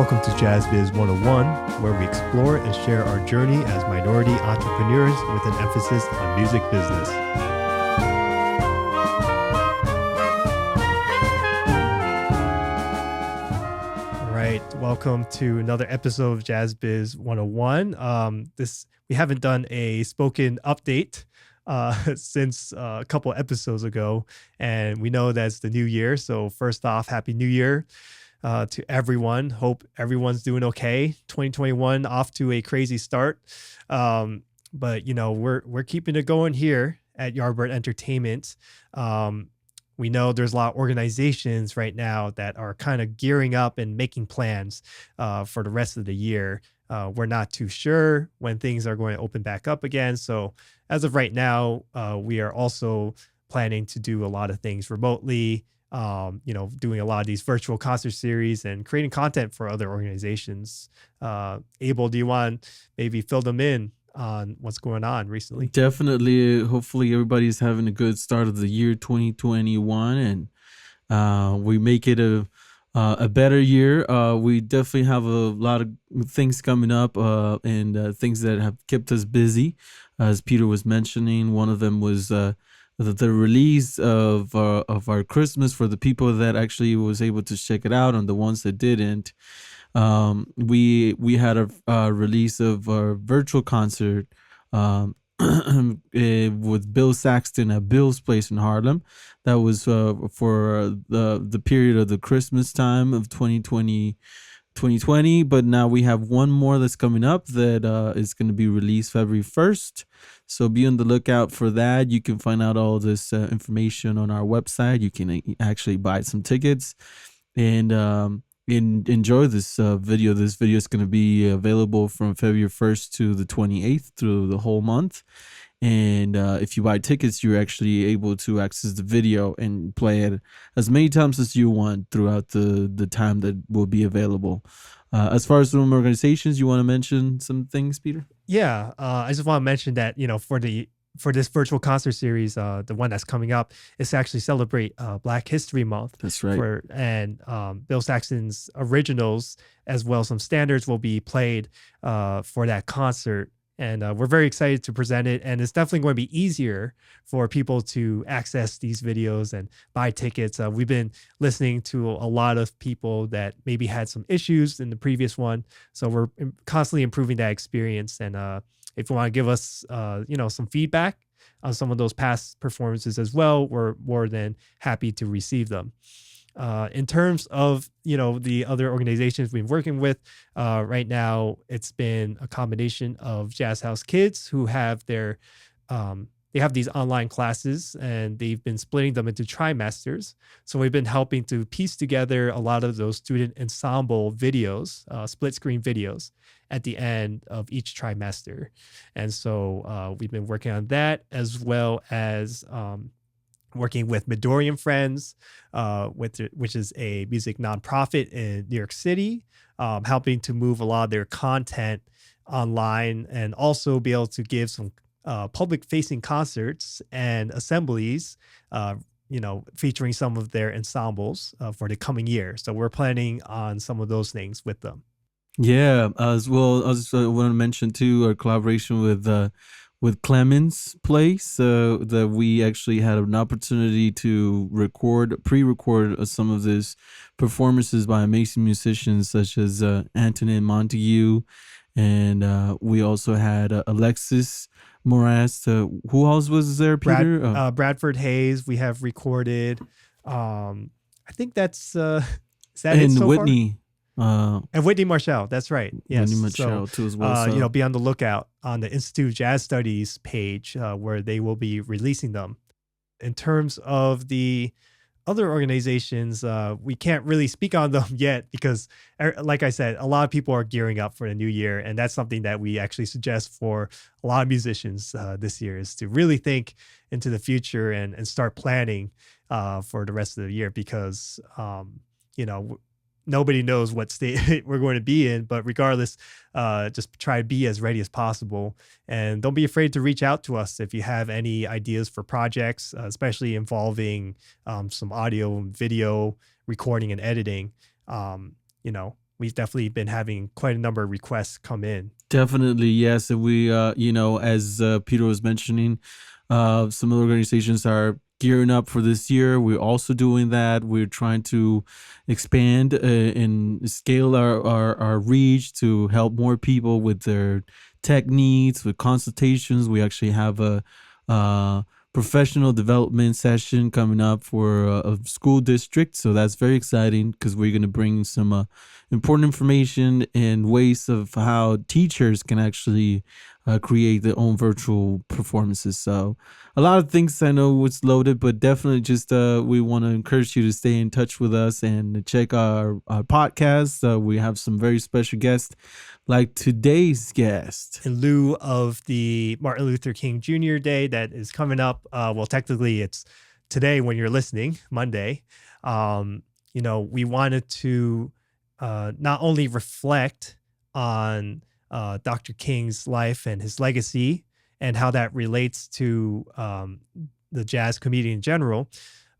Welcome to Jazz Biz 101, where we explore and share our journey as minority entrepreneurs with an emphasis on music business. All right, welcome to another episode of Jazz Biz 101. We haven't done a spoken update since a couple episodes ago, and we know that's the new year. So first off, Happy New Year to everyone. Hope everyone's doing okay. 2021 off to a crazy start, but you know we're keeping it going here at Yardbird Entertainment. We know there's a lot of organizations right now that are kind of gearing up and making plans for the rest of the year. We're not too sure when things are going to open back up again. So as of right now, we are also planning to do a lot of things remotely, doing a lot of these virtual concert series and creating content for other organizations. Abel, do you want to maybe fill them in on what's going on recently? Definitely. Hopefully everybody's having a good start of the year 2021, and we make it a better year. We definitely have a lot of things coming up and things that have kept us busy. As Peter was mentioning, one of them was the release of our Christmas for the people that actually was able to check it out, and the ones that didn't. We had a release of our virtual concert with Bill Saxton at Bill's Place in Harlem. That was for the period of the Christmas time of 2020, but now we have one more that's coming up that is going to be released February 1st. So be on the lookout for that. You can find out all this information on our website. You can actually buy some tickets and enjoy this video. This video is going to be available from February 1st to the 28th through the whole month. And if you buy tickets, you're actually able to access the video and play it as many times as you want throughout the time that will be available. As far as some organizations, you want to mention some things, Peter? Yeah, I just want to mention that, for this virtual concert series, the one that's coming up, is to actually celebrate Black History Month. That's right. And Bill Saxton's originals, as well as some standards, will be played for that concert. And we're very excited to present it. And it's definitely going to be easier for people to access these videos and buy tickets. We've been listening to a lot of people that maybe had some issues in the previous one. So we're constantly improving that experience. And if you want to give us, some feedback on some of those past performances as well, we're more than happy to receive them. In terms of, the other organizations we've been working with right now, it's been a combination of Jazz House Kids who have they have these online classes, and they've been splitting them into trimesters. So we've been helping to piece together a lot of those student ensemble videos, split screen videos at the end of each trimester. And so we've been working on that, as well as working with Midori & Friends, which is a music nonprofit in New York City, helping to move a lot of their content online and also be able to give some public-facing concerts and assemblies, featuring some of their ensembles for the coming year. So we're planning on some of those things with them. Yeah, as well. I also want to mention too our collaboration with Clemens Place, that we actually had an opportunity to pre-record some of these performances by amazing musicians such as Antonin Montague, and we also had Alexis Moraes. Who else was there, Peter? Bradford Hayes. We have recorded. I think that's is that it so Whitney. Far? And Whitney Marshall, that's right. Yes. Whitney Marshall too as well. Be on the lookout on the Institute of Jazz Studies page where they will be releasing them. In terms of the other organizations, we can't really speak on them yet because, like I said, a lot of people are gearing up for the new year, and that's something that we actually suggest for a lot of musicians this year, is to really think into the future and start planning for the rest of the year, because nobody knows what state we're going to be in, but regardless, just try to be as ready as possible. And don't be afraid to reach out to us if you have any ideas for projects, especially involving some audio and video recording and editing. we've definitely been having quite a number of requests come in. Definitely, yes. And we, as Peter was mentioning, some organizations are gearing up for this year. We're also doing that. We're trying to expand and scale our reach to help more people with their tech needs, with consultations. We actually have a professional development session coming up for a school district. So that's very exciting because we're going to bring some important information and ways of how teachers can actually create their own virtual performances. So a lot of things I know it's loaded, but definitely just we want to encourage you to stay in touch with us and check our podcast. We have some very special guests like today's guest. In lieu of the Martin Luther King Jr. Day that is coming up, well, technically it's today when you're listening, Monday. We wanted to not only reflect on Dr. King's life and his legacy and how that relates to the jazz community in general,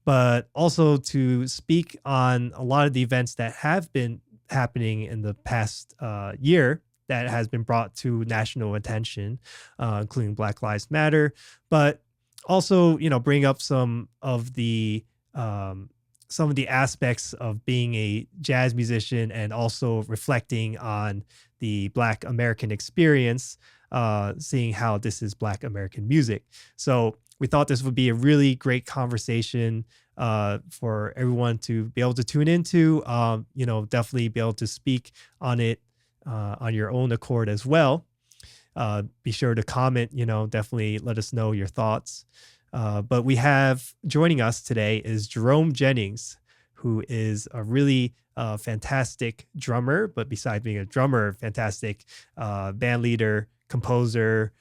but also to speak on a lot of the events that have been happening in the past year that has been brought to national attention, including Black Lives Matter, but also, bring up some of the aspects of being a jazz musician and also reflecting on the Black American experience, seeing how this is Black American music. So we thought this would be a really great conversation for everyone to be able to tune into, definitely be able to speak on it on your own accord as well. Be sure to comment, definitely let us know your thoughts. But we have joining us today is Jerome Jennings, who is a really fantastic drummer, but besides being a drummer, fantastic band leader, composer,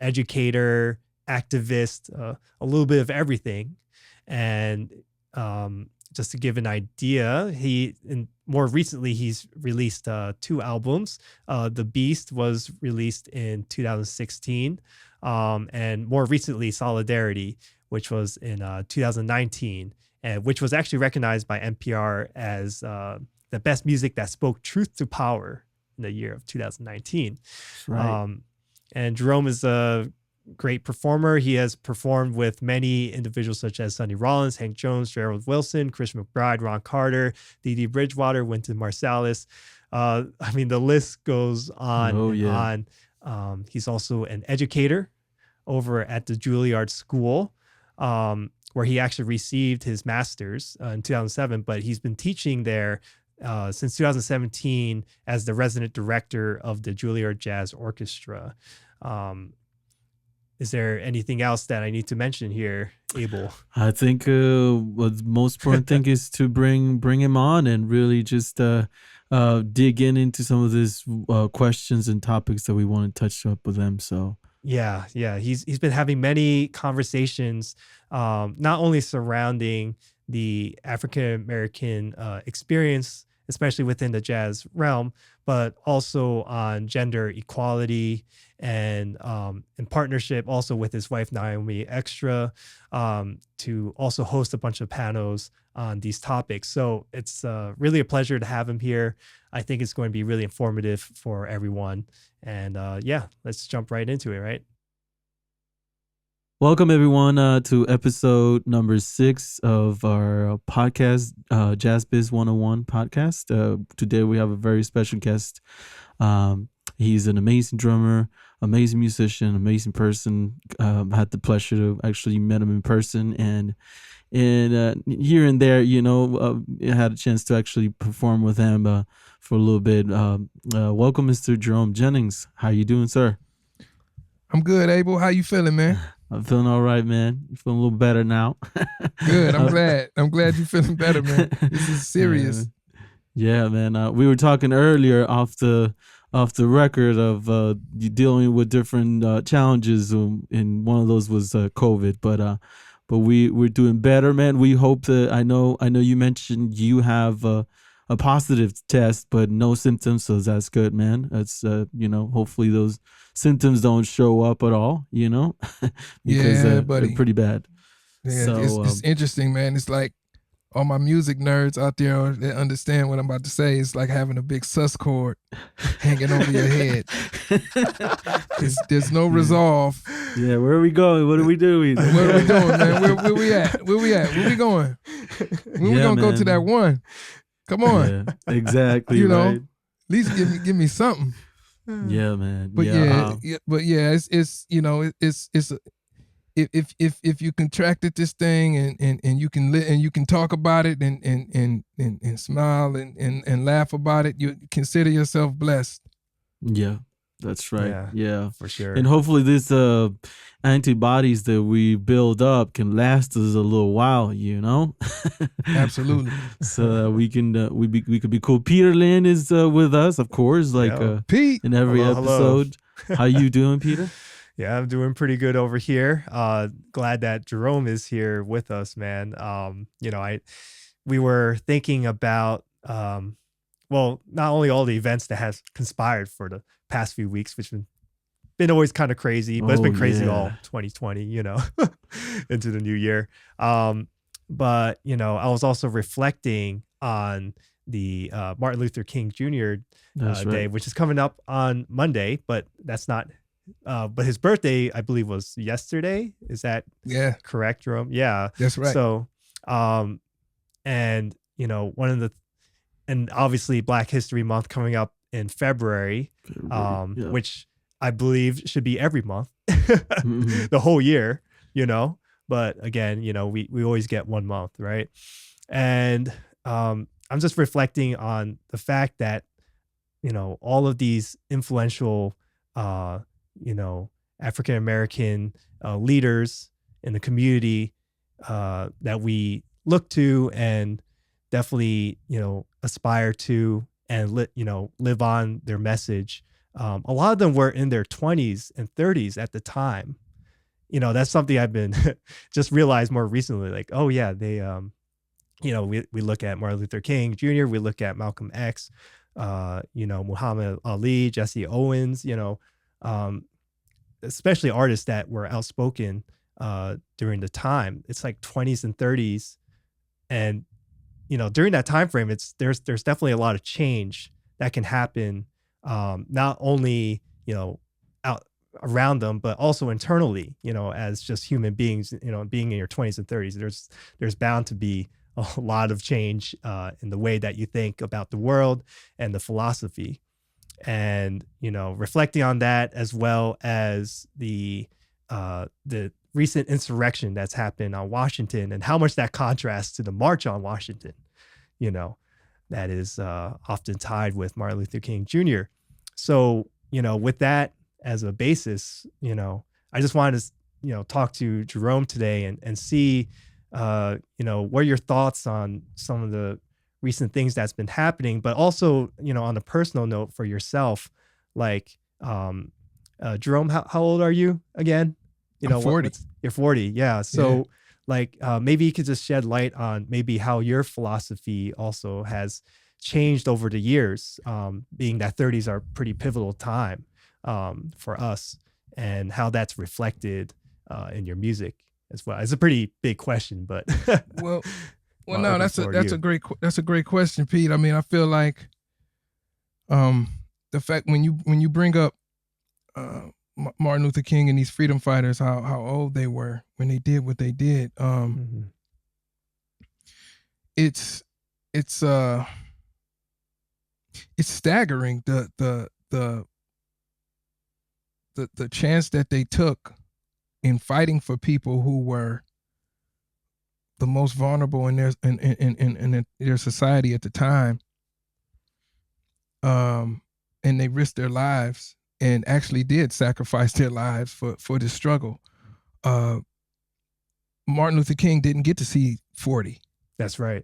educator, activist, a little bit of everything. And just to give an idea, more recently he's released 2 albums. The Beast was released in 2016, and more recently Solidarity, which was in 2019, and which was actually recognized by NPR as the best music that spoke truth to power in the year of 2019. Right. And Jerome is a great performer. He has performed with many individuals such as Sonny Rollins, Hank Jones, Gerald Wilson, Chris McBride, Ron Carter, Dee Dee Bridgewater, Wynton Marsalis. The list goes on on. He's also an educator over at the Juilliard School, where he actually received his master's in 2007, but he's been teaching there since 2017 as the resident director of the Juilliard Jazz Orchestra. Is there anything else that I need to mention here, Abel? I think what the most important thing is to bring him on and really just dig into some of these questions and topics that we want to touch up with them. So yeah, he's been having many conversations, not only surrounding the African American experience, especially within the jazz realm, but also on gender equality and in partnership also with his wife, Naomi Extra, to also host a bunch of panels on these topics. So it's really a pleasure to have him here. I think it's going to be really informative for everyone. And let's jump right into it, right? Welcome everyone to episode number 6 of our podcast, Jazz Biz 101 podcast. Today we have a very special guest. He's an amazing drummer, amazing musician, amazing person. Had the pleasure to actually met him in person, and here and there, had a chance to actually perform with him for a little bit. Welcome, Mr. Jerome Jennings. How you doing, sir? I'm good, Abel. How you feeling, man? I'm feeling all right, man. You feeling a little better now? Good. I'm glad. I'm glad you're feeling better, man. This is serious. Yeah, man. We were talking earlier off the record of you dealing with different challenges, and one of those was COVID. But we're doing better, man. We hope that I know you mentioned you have a positive test, but no symptoms, so that's good, man. That's hopefully those symptoms don't show up at all, because buddy. they're pretty bad. Yeah, so, it's interesting, man. It's like all my music nerds out there that understand what I'm about to say. It's like having a big sus cord hanging over your head. There's no resolve. Yeah, where are we going? What are we doing? What are we doing, man? Where we at? Where we at? Where we going? When we gonna go to that one? Come on. Yeah, exactly. You know, right? at least give me something. Yeah, man. But it's you know, it's if you contracted this thing and you can and you can talk about it and smile and laugh about it, you consider yourself blessed. Yeah, that's right. Yeah, for sure. And hopefully this antibodies that we build up can last us a little while, you know. Absolutely. So we can we could be cool. Peter Lynn is with us, of course, like Pete in every episode. How you doing, Peter? Yeah, I'm doing pretty good over here. Glad that Jerome is here with us, man. You know, we were thinking about well, not only all the events that has conspired for the past few weeks, which have been always kind of crazy, but it's been crazy all 2020, you know, into the new year. But, you know, I was also reflecting on the Martin Luther King Jr. Day, which is coming up on Monday, but that's not, but his birthday, I believe, was yesterday. Is that correct, Jerome? Yeah. That's right. So, and, you know, and obviously Black History Month coming up in February, which I believe should be every month, the whole year, you know. But again, you know, we always get 1 month, right? And I'm just reflecting on the fact that, you know, all of these influential, you know, African American leaders in the community that we look to and definitely, you know, aspire to and live on their message. A lot of them were in their 20s and 30s at the time. You know, that's something I've been just realized more recently. Like, oh yeah, they, you know, we look at Martin Luther King Jr., we look at Malcolm X, you know, Muhammad Ali, Jesse Owens, you know, especially artists that were outspoken during the time. It's like 20s and 30s, and you know, during that time frame, there's definitely a lot of change that can happen, not only, you know, out around them, but also internally, you know, as just human beings, you know, being in your 20s and 30s, there's bound to be a lot of change in the way that you think about the world and the philosophy. And, you know, reflecting on that, as well as the recent insurrection that's happened on Washington and how much that contrasts to the March on Washington, you know, that is often tied with Martin Luther King Jr. So, you know, with that as a basis, you know, I just wanted to, you know, talk to Jerome today and see, you know, what are your thoughts on some of the recent things that's been happening, but also, you know, on a personal note for yourself, like, Jerome, how old are you again? You know, I'm 40. You're 40. Yeah. So like, maybe you could just shed light on maybe how your philosophy also has changed over the years, being that 30s are a pretty pivotal time for us, and how that's reflected in your music as well. It's a pretty big question, but well, no, that's a great question, Pete. I mean, I feel like the fact when you bring up Martin Luther King and these freedom fighters, how old they were when they did what they did, it's staggering the chance that they took in fighting for people who were the most vulnerable in their society at the time, and they risked their lives and actually did sacrifice their lives for this struggle. Martin Luther King didn't get to see 40. That's right.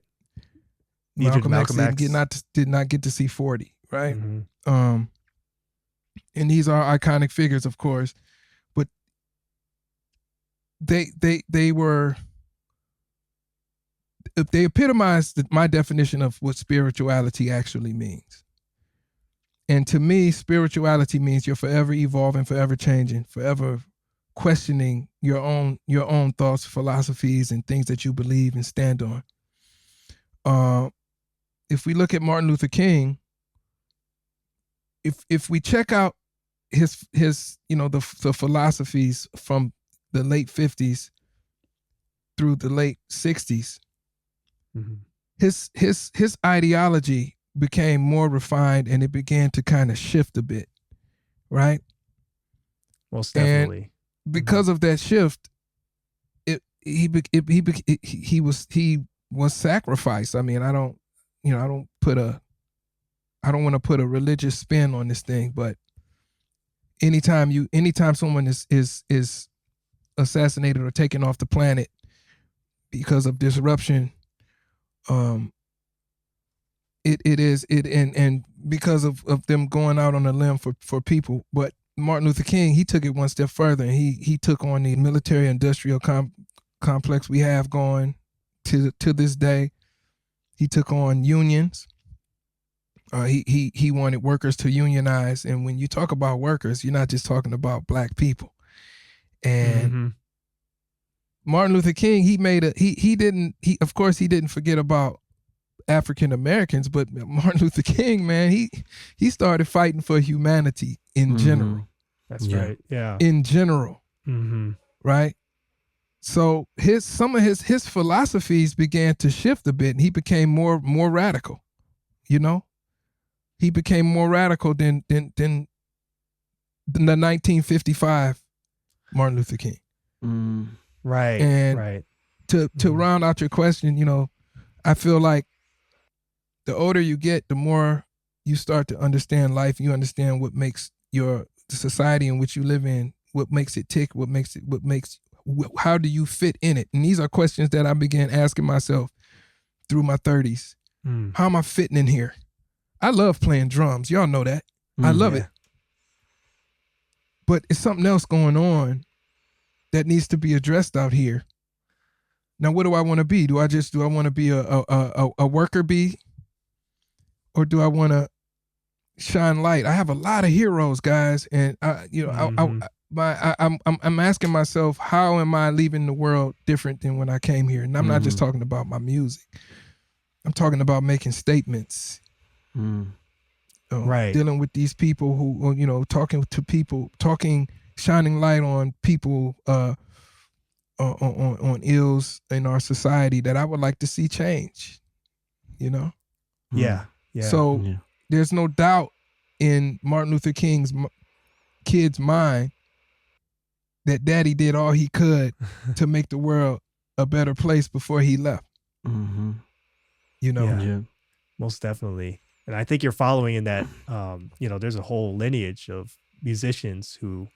Malcolm X did not get to see 40, right? Mm-hmm. And these are iconic figures, of course, but they epitomized my definition of what spirituality actually means. And to me, spirituality means you're forever evolving, forever changing, forever questioning your own thoughts, philosophies, and things that you believe and stand on. if we look at Martin Luther King, if we check out his the philosophies from the late 50s through the late 60s, Mm-hmm. his ideology became more refined, and it began to kind of shift a bit, right? Most definitely. And because of that shift, he was sacrificed. I mean, I don't want to put a religious spin on this thing, but anytime someone is assassinated or taken off the planet because of disruption, and because of them going out on a limb for people. But Martin Luther King, he took it one step further, and he took on the military industrial complex we have going to this day. He took on unions. He wanted workers to unionize, and when you talk about workers, you're not just talking about black people. And Martin Luther King, of course he didn't forget about African Americans, but Martin Luther King, man, he started fighting for humanity in general. That's right. Yeah. In general. Right? So some of his philosophies began to shift a bit, and he became more radical. You know? He became more radical than the 1955 Martin Luther King. Right. And right. To round out your question, I feel like the older you get, the more you start to understand life. You understand what makes the society in which you live in, what makes it tick, how do you fit in it? And these are questions that I began asking myself through my 30s. How am I fitting in here? I love playing drums. Y'all know that. I love it. But it's something else going on that needs to be addressed out here. Now, what do I want to be? Do I want to be a worker bee? Or do I want to shine light? I have a lot of heroes, guys, and I'm asking myself, how am I leaving the world different than when I came here? And I'm not just talking about my music. I'm talking about making statements. Right. Dealing with these people who, talking to people, shining light on people, on ills in our society that I would like to see change. Yeah. Yeah. So there's no doubt in Martin Luther King's kid's mind that Daddy did all he could to make the world a better place before he left. Yeah. Most definitely. And I think you're following in that, there's a whole lineage of musicians who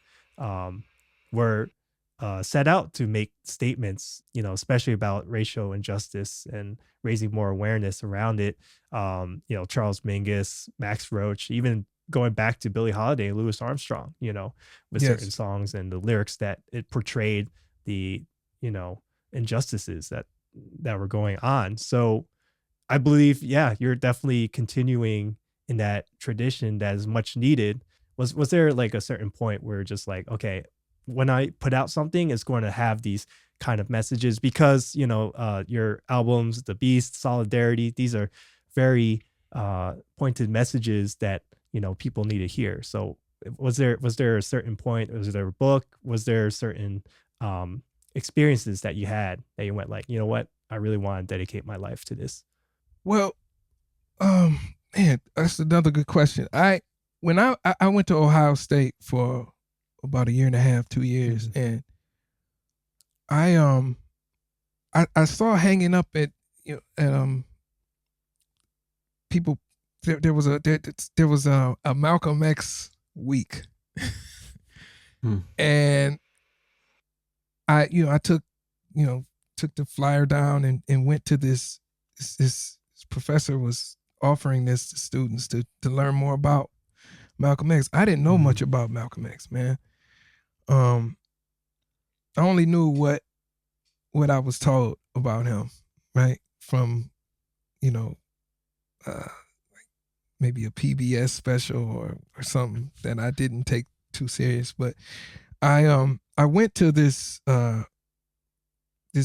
were set out to make statements, especially about racial injustice and raising more awareness around it. Charles Mingus, Max Roach, even going back to Billie Holiday and Louis Armstrong, with certain songs and the lyrics that it portrayed the, injustices that were going on. So I believe, you're definitely continuing in that tradition that is much needed. Was there like a certain point where just like, okay, when I put out something, it's going to have these kind of messages? Because, your albums, The Beast, Solidarity, these are very pointed messages that, people need to hear. So was there a certain point? Was there a book? Was there certain experiences that you had that you went like, you know what, I really want to dedicate my life to this? Well, man, that's another good question. When I went to Ohio State for about 1.5 years, 2 years, and I saw hanging up at people. There was a Malcolm X week, and I took the flyer down and went to this professor was offering this to students to learn more about Malcolm X. I didn't know much about Malcolm X, man. I only knew what I was told about him, right? From, maybe a PBS special or something that I didn't take too serious. But I went to this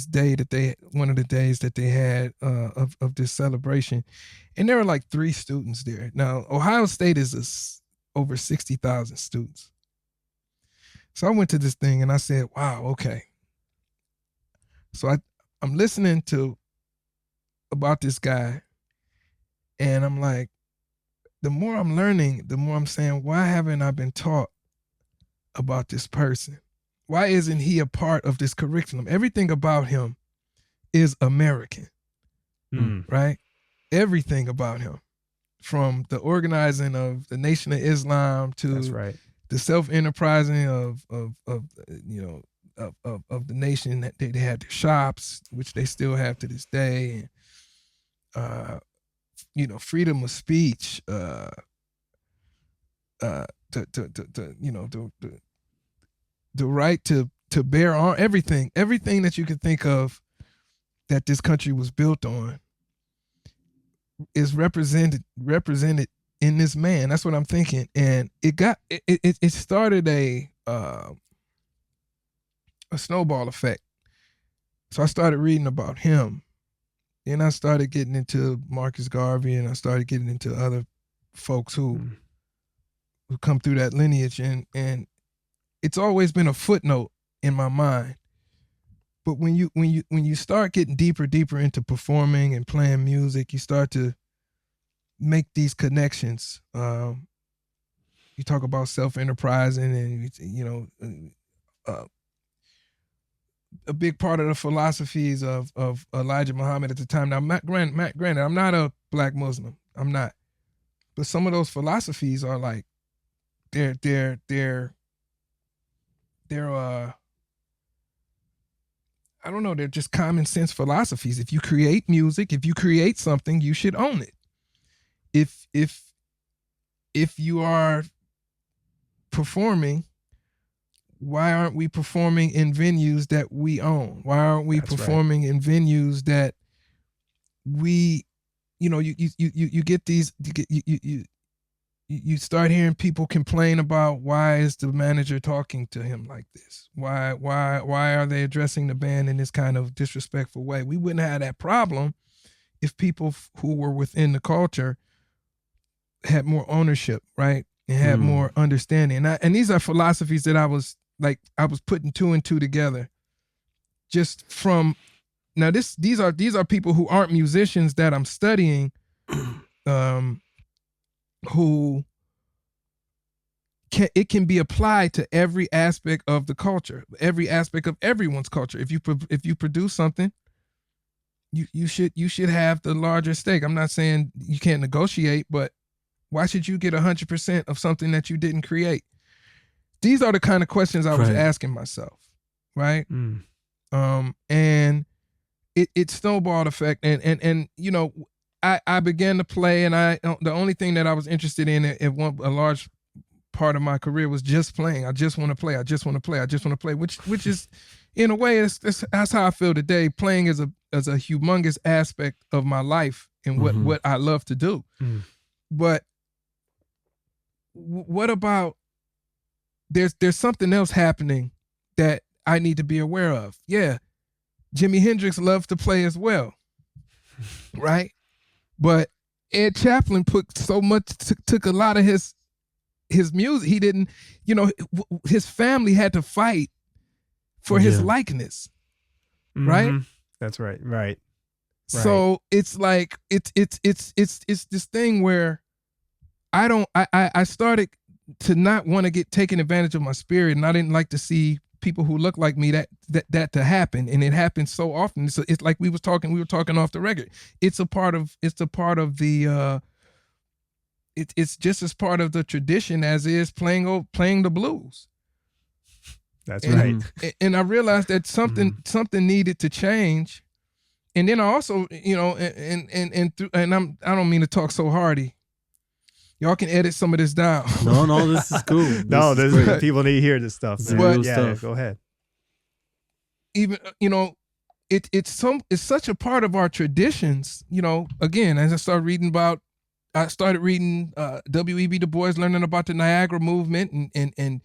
day that one of the days that they had of this celebration, and there were like 3 students there. Now Ohio State is over 60,000 students. So I went to this thing and I said, wow, okay. So I'm listening to about this guy, and I'm like, the more I'm learning, the more I'm saying, why haven't I been taught about this person? Why isn't he a part of this curriculum? Everything about him is American, right? Everything about him, from the organizing of the Nation of Islam to That's right. the self-enterprising of the nation. That they had their shops, which they still have to this day, and freedom of speech, the right to bear arms, everything that you could think of that this country was built on is represented in this man. That's what I'm thinking. And it started a snowball effect. So I started reading about him. Then I started getting into Marcus Garvey, and I started getting into other folks who come through that lineage, and it's always been a footnote in my mind. But when you start getting deeper into performing and playing music, you start to make these connections. You talk about self-enterprising, and a big part of the philosophies of Elijah Muhammad at the time. Now, granted, I'm not a black Muslim. I'm not. But some of those philosophies are like, they're I don't know, they're just common sense philosophies. If you create music, if you create something, you should own it. If you are performing, why aren't we performing in venues that we own? Why aren't we performing in venues that we, you get these, you start hearing people complain about, why is the manager talking to him like this? Why are they addressing the band in this kind of disrespectful way? We wouldn't have that problem if people who were within the culture had more ownership, right? And had more understanding. And these are philosophies that I was putting 2 and 2 together just from, now these are people who aren't musicians that I'm studying, who it can be applied to every aspect of the culture, every aspect of everyone's culture. If you produce something, you should have the larger stake. I'm not saying you can't negotiate, but why should you get 100% of something that you didn't create? These are the kind of questions I was asking myself, right? And it snowballed effect, and I began to play, and the only thing that I was interested in a large part of my career was just playing. I just want to play. I just want to play. I just want to play. Which is, in a way, that's how I feel today. Playing is a humongous aspect of my life and what I love to do. But what about, there's something else happening that I need to be aware of. Yeah, Jimi Hendrix loved to play as well, right? But Ed Chaplin put so much, took a lot of his music. He didn't, his family had to fight for his likeness, right? That's right. Right. So it's like it's this thing where I started to not want to get taken advantage of my spirit, and I didn't like to see people who look like me that to happen, and it happens so often. So it's like we were talking off the record. It's a part of the it's just as part of the tradition as is playing the blues. That's right. And I realized that something needed to change. And then I also, I don't mean to talk so hardy. Y'all can edit some of this down. No, this is cool. People need to hear this stuff. But, stuff. Go ahead. Even, it's such a part of our traditions. Again, as I started reading W.E.B. Du Bois, learning about the Niagara movement and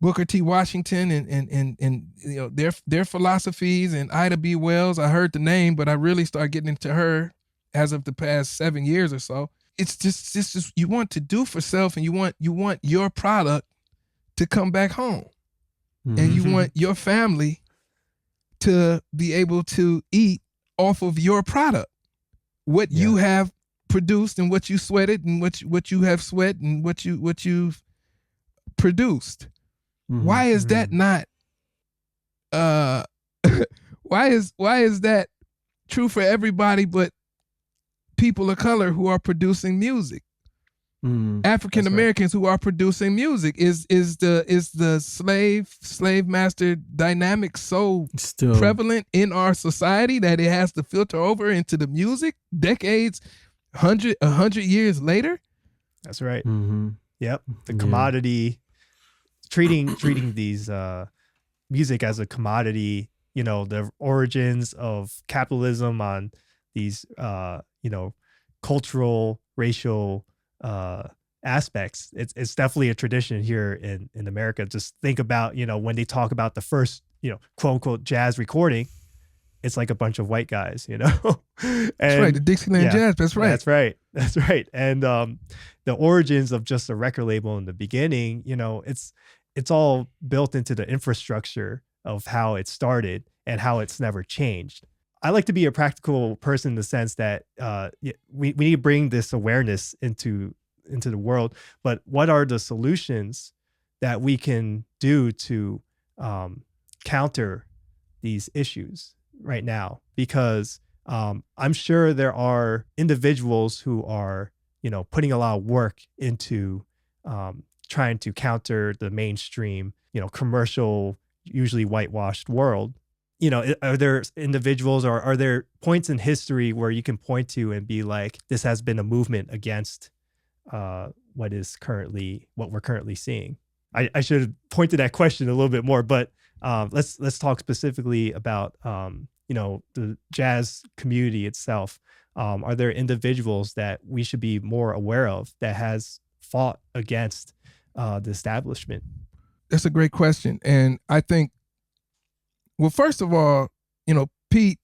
Booker T. Washington and you know their philosophies, and Ida B. Wells. I heard the name, but I really started getting into her as of the past 7 years or so. It's just you want to do for self, and you want your product to come back home, and you want your family to be able to eat off of your product, what you have produced and what you sweated and what you have sweat and what you've produced. Why is that not why is that true for everybody but people of color who are producing music? African Americans who are producing music, is the slave master dynamic so still prevalent in our society that it has to filter over into the music decades, 100 years later? That's right. Yep. The commodity, treating these music as a commodity, you know, the origins of capitalism on these you know, cultural, racial aspects. It's definitely a tradition here in America. Just think about, you know, when they talk about the first, you know, quote unquote jazz recording, it's like a bunch of white guys, you know. That's right, the Dixieland Jazz. That's right. That's right. And the origins of just a record label in the beginning, you know, it's all built into the infrastructure of how it started and how it's never changed. I like to be a practical person in the sense that we need to bring this awareness into the world. But what are the solutions that we can do to counter these issues right now? Because I'm sure there are individuals who are, you know, putting a lot of work into trying to counter the mainstream, you know, commercial, usually whitewashed world. You know, are there individuals or are there points in history where you can point to and be like, this has been a movement against what we're currently seeing? I should have pointed that question a little bit more, but let's talk specifically about you know, the jazz community itself. Are there individuals that we should be more aware of that has fought against the establishment? That's a great question, and I think, well, first of all, you know, Pete,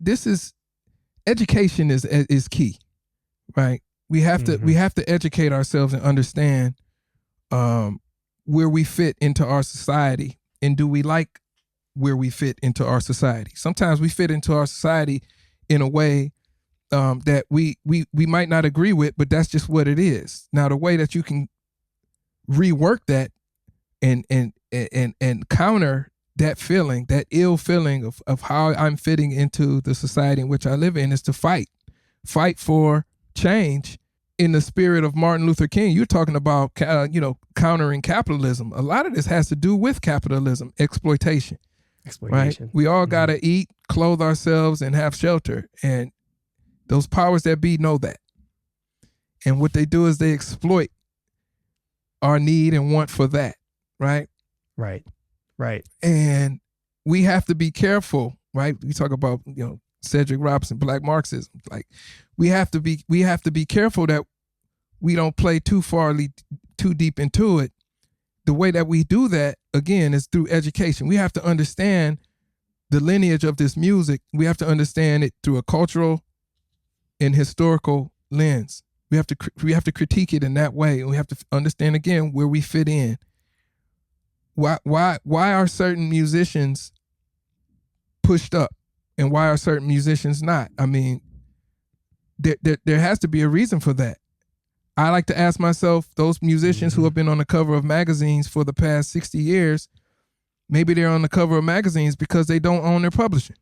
education is key, right? We have to educate ourselves and understand where we fit into our society, and do we like where we fit into our society? Sometimes we fit into our society in a way that we might not agree with, but that's just what it is. Now, the way that you can rework that and counter that feeling, that ill feeling of how I'm fitting into the society in which I live in, is to fight for change in the spirit of Martin Luther King. You're talking about, you know, countering capitalism. A lot of this has to do with capitalism, exploitation. Right? We all got to eat, clothe ourselves, and have shelter. And those powers that be know that. And what they do is they exploit our need and want for that. Right? Right. And we have to be careful, right? We talk about, you know, Cedric Robinson, Black Marxism. Like, we have to be careful that we don't play too deep into it. The way that we do that, again, is through education. We have to understand the lineage of this music. We have to understand it through a cultural and historical lens. We have to critique it in that way. And we have to understand, again, where we fit in. Why are certain musicians pushed up and why are certain musicians not? I mean, there has to be a reason for that. I like to ask myself, those musicians who have been on the cover of magazines for the past 60 years, maybe they're on the cover of magazines because they don't own their publishing.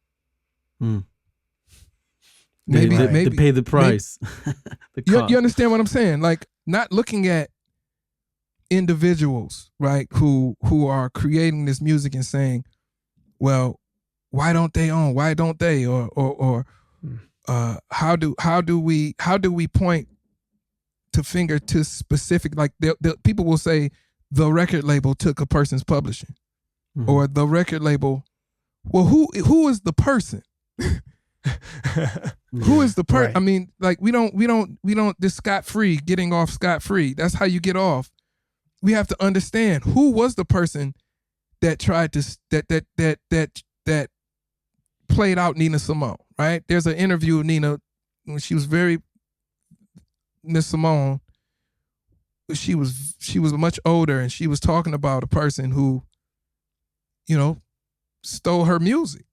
Maybe they pay the price. You understand what I'm saying? Like, not looking at individuals, right, who are creating this music and saying, well, why don't they own? Why don't they? Or how do we point to finger to specific, like people will say the record label took a person's publishing, or the record label. Well, who is the person? Who is the person? Right. I mean, like, we don't this scot-free, getting off scot-free. That's how you get off. We have to understand who was the person that tried to that played out Nina Simone, right? There's an interview of Nina when she was Miss Simone. She was much older, and she was talking about a person who, stole her music,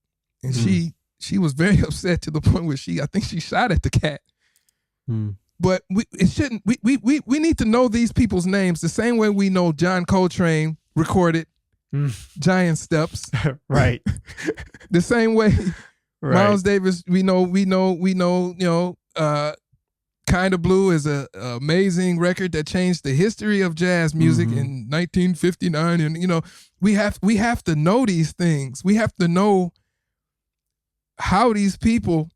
and she was very upset to the point where I think she shot at the cat. But we need to know these people's names the same way we know John Coltrane recorded Giant Steps, right? The same way Right. Miles Davis, we know, Kind of Blue is a amazing record that changed the history of jazz music in 1959, and we have to know these things. We have to know how these people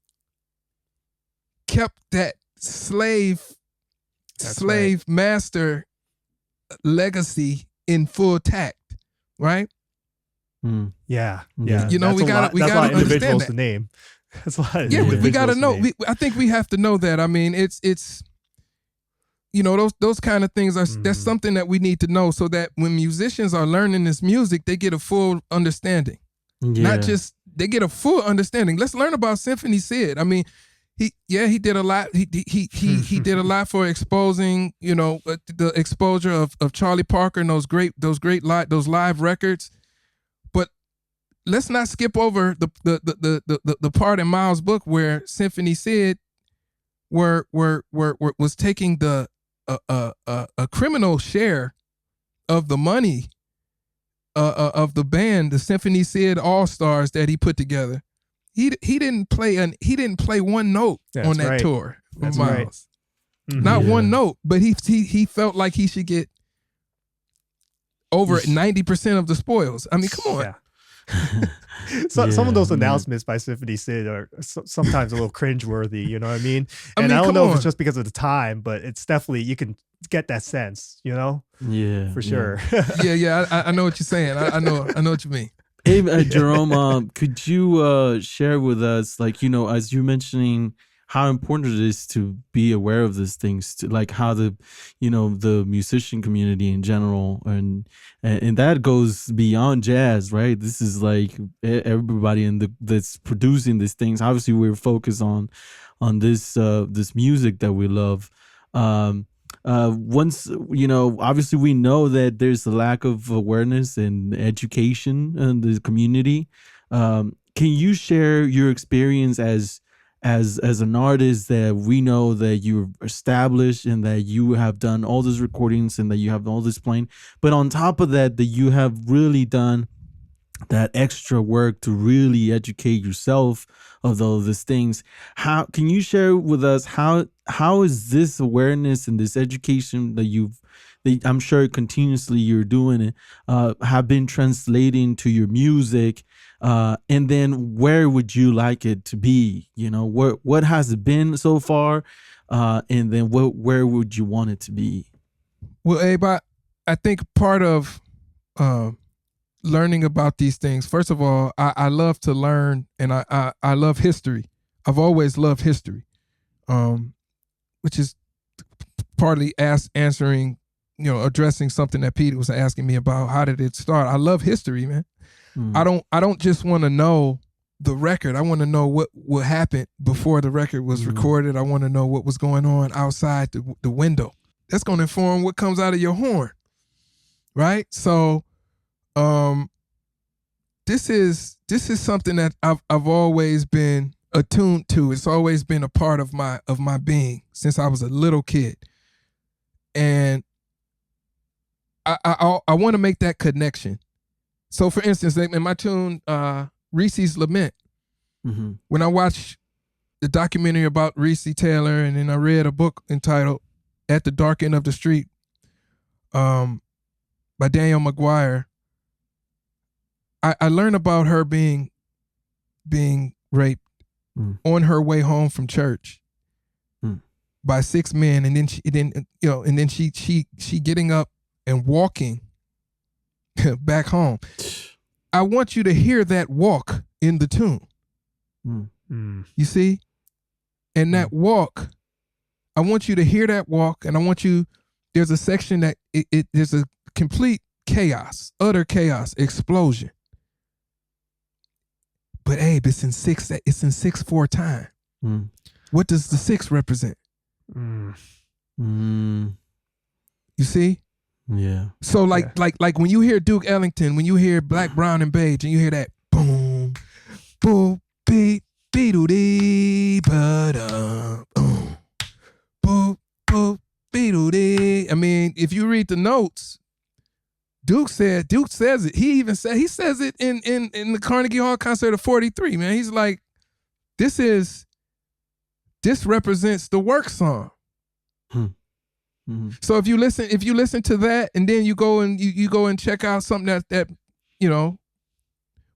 kept that slave master legacy in full tact, right? Yeah. We That's gotta individuals understand that. to name. That's a lot. Yeah, we gotta know. Name. I think we have to know that. I mean, it's those kind of things are that's something that we need to know, so that when musicians are learning this music, they get a full understanding. Not just they get a full understanding. Let's learn about Symphony Sid. I mean, he did a lot. He did a lot for exposing, the exposure of Charlie Parker and those live records. But let's not skip over the part in Miles' book where Symphony Sid was taking a criminal share of the money of the band, the Symphony Sid All Stars that he put together. He didn't play one note on that tour. That's Miles. right. Not one note, but he felt like he should get over 90% of the spoils. I mean, come on. Yeah. Some of those announcements by Symphony Sid are sometimes a little cringeworthy, you know what I mean? And I don't know if it's just because of the time, but it's definitely, you can get that sense, Yeah. For sure. Yeah. I know what you're saying. I know what you mean. Hey, Jerome, could you share with us, as you're mentioning how important it is to be aware of these things, to like how the musician community in general, and that goes beyond jazz, right? This is like everybody that's producing these things. Obviously, we're focused on this music that we love. Obviously we know that there's a lack of awareness and education in the community. Can you share your experience as an artist that we know that you're established and that you have done all these recordings and that you have all this playing, but on top of that you have really done that extra work to really educate yourself of all these things? How can you share with us how is this awareness and this education that I'm sure continuously you're doing it have been translating to your music, and then where would you like it to be? What has it been so far, and then where would you want it to be? Well, Abe, I think part of learning about these things, first of all, I love to learn, and I love history. I've always loved history, which is partly addressing something that Peter was asking me about. How did it start? I love history, man. I don't just want to know the record. I want to know what happened before the record was recorded. I want to know what was going on outside the window. That's going to inform what comes out of your horn, right? So, this is something that I've always been attuned to. It's always been a part of my being since I was a little kid, and I want to make that connection. So, for instance, in my tune, Reese's Lament, when I watched the documentary about Reese Taylor, and then I read a book entitled At the Dark End of the Street by Daniel McGuire, I learned about her being raped on her way home from church by 6 men, and then she getting up and walking back home. I want you to hear that walk in the tune. You see? And that walk, I want you to hear that walk, and I want you, there's a section that there's a complete chaos, utter chaos, explosion. But Abe, it's in 6/4 time. Mm. What does the 6 represent? Mm. You see? Yeah. So like when you hear Duke Ellington, when you hear Black, Brown, and Beige, and you hear that boom, boom, beat, doo dee, ba boom, boom, boom, doo dee. I mean, if you read the notes, Duke says it. He says it in the Carnegie Hall concert of 43, man. He's like, this represents the work song. Mm-hmm. So if you listen to that, and then you go and check out something that you know,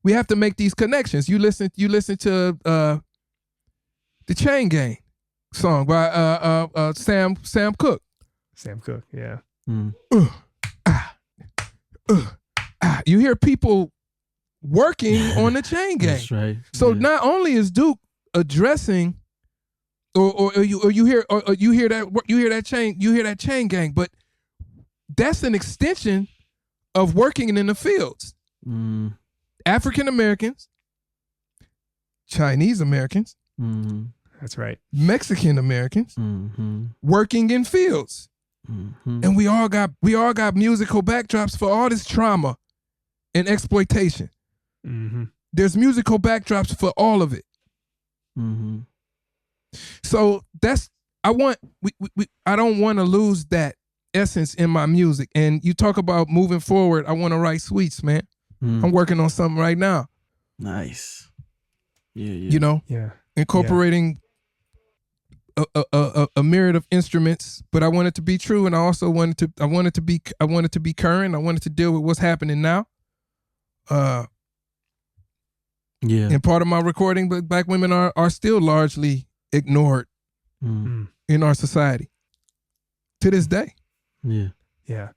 we have to make these connections. You listen to the Chain Gang song by Sam Cooke. Sam Cooke, yeah. Mm. You hear people working on the Chain Gang. That's right. So not only is Duke addressing, or you hear that chain gang, but that's an extension of working in the fields. Mm. African Americans, Chinese Americans, That's right. Mexican Americans working in fields. And we all got musical backdrops for all this trauma and exploitation. There's musical backdrops for all of it. So I don't want to lose that essence in my music. And you talk about moving forward, I want to write suites, man. I'm working on something right now. Nice. Yeah. You know? Yeah. Incorporating a myriad of instruments, but I want it to be true, and I also want it to be current. I want it to deal with what's happening now. And part of my recording, but Black women are still largely ignored in our society to this day. Yeah.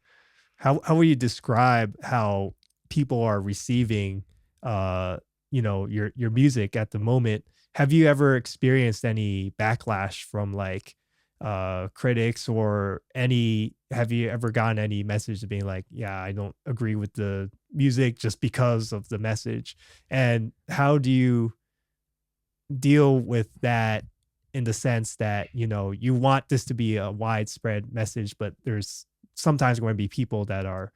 How would you describe how people are receiving your music at the moment? Have you ever experienced any backlash from like critics or have you ever gotten any message being like, yeah, I don't agree with the music just because of the message? And how do you deal with that in the sense that, you want this to be a widespread message, but there's sometimes going to be people that are,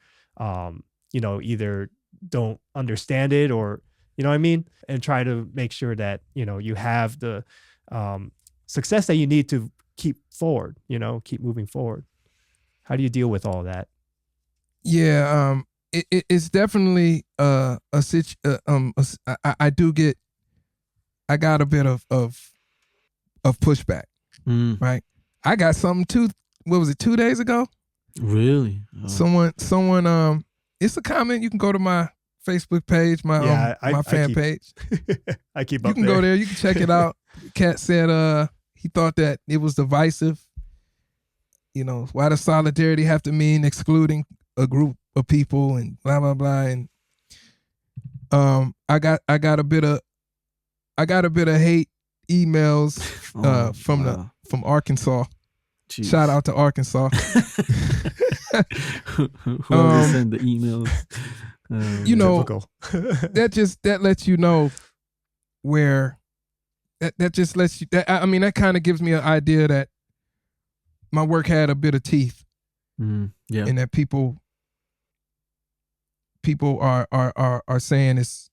either don't understand it or, you know what I mean? And try to make sure that, you have the success that you need to keep forward, keep moving forward. How do you deal with all that? Yeah, it's definitely I got a bit of pushback, right? I got something 2 days ago? Really? Oh. Someone it's a comment. You can go to my Facebook page, my fan page. I keep up. You can go there. You can check it out. Cat said he thought that it was divisive. Why does solidarity have to mean excluding a group of people and blah blah blah? And I got a bit of hate emails from Arkansas. Jeez. Shout out to Arkansas. Whoever send the emails. That lets you know where that just lets you. That kind of gives me an idea that my work had a bit of teeth, and that people are saying it's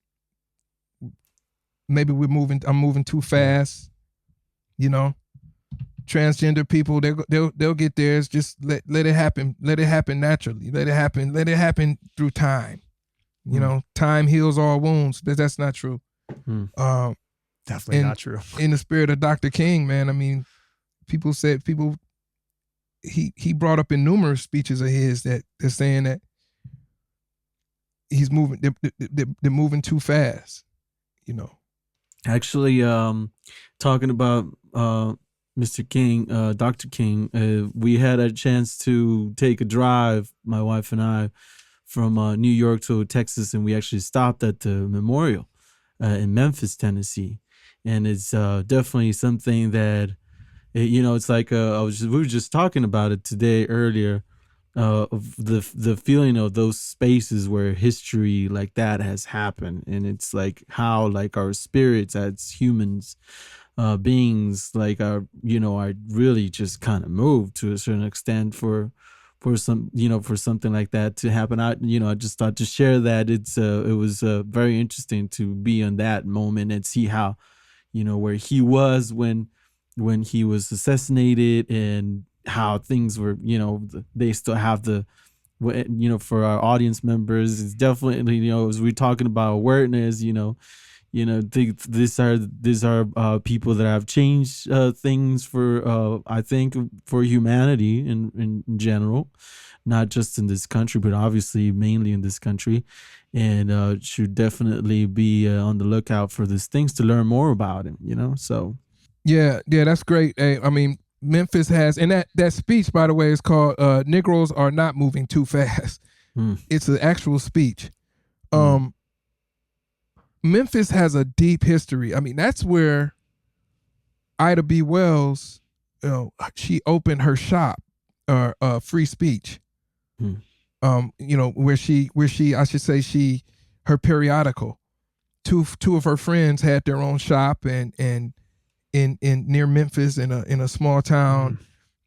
maybe I'm moving too fast, Transgender people, they'll get theirs. Just let it happen. Let it happen naturally. Let it happen through time. Time heals all wounds, but that's not true. Definitely not true. In the spirit of Dr. King, man, I mean, he brought up in numerous speeches of his that they're saying that he's moving, they're moving too fast, Actually, talking about Mr. King, Dr. King, we had a chance to take a drive, my wife and I, from New York to Texas, and we actually stopped at the memorial in Memphis, Tennessee. And it's definitely something that, it's like we were just talking about it today earlier. of the feeling of those spaces where history like that has happened, and it's like how like our spirits as humans, beings, like are are really just kind of moved to a certain extent for some for something like that to happen. I just thought to share that it was very interesting to be in that moment and see how where he was when he was assassinated, and how things were, they still have the, for our audience members, it's definitely, as we're talking about awareness, these are people that have changed things for, I think, for humanity in general, not just in this country, but obviously mainly in this country, and should definitely be on the lookout for these things to learn more about him. So Yeah, that's great. Hey, I mean, Memphis has, and that speech, by the way, is called "Negroes Are Not Moving Too Fast." It's an actual speech. Memphis has a deep history. I mean, that's where Ida B. Wells, she opened her shop, free speech. Where she, I should say, her periodical. Two of her friends had their own shop, and in near Memphis, in a small town,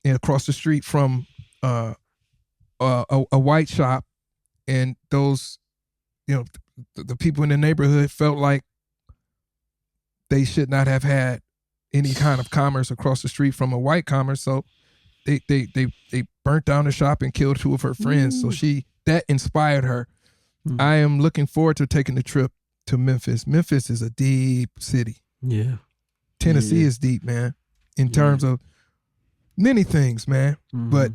and across the street from a white shop, and those, the people in the neighborhood felt like they should not have had any kind of commerce across the street from a white commerce, so they burnt down the shop and killed two of her friends. So that inspired her. I am looking forward to taking the trip to Memphis. Memphis is a deep city. Yeah. Tennessee is deep, man, in terms of many things, man. But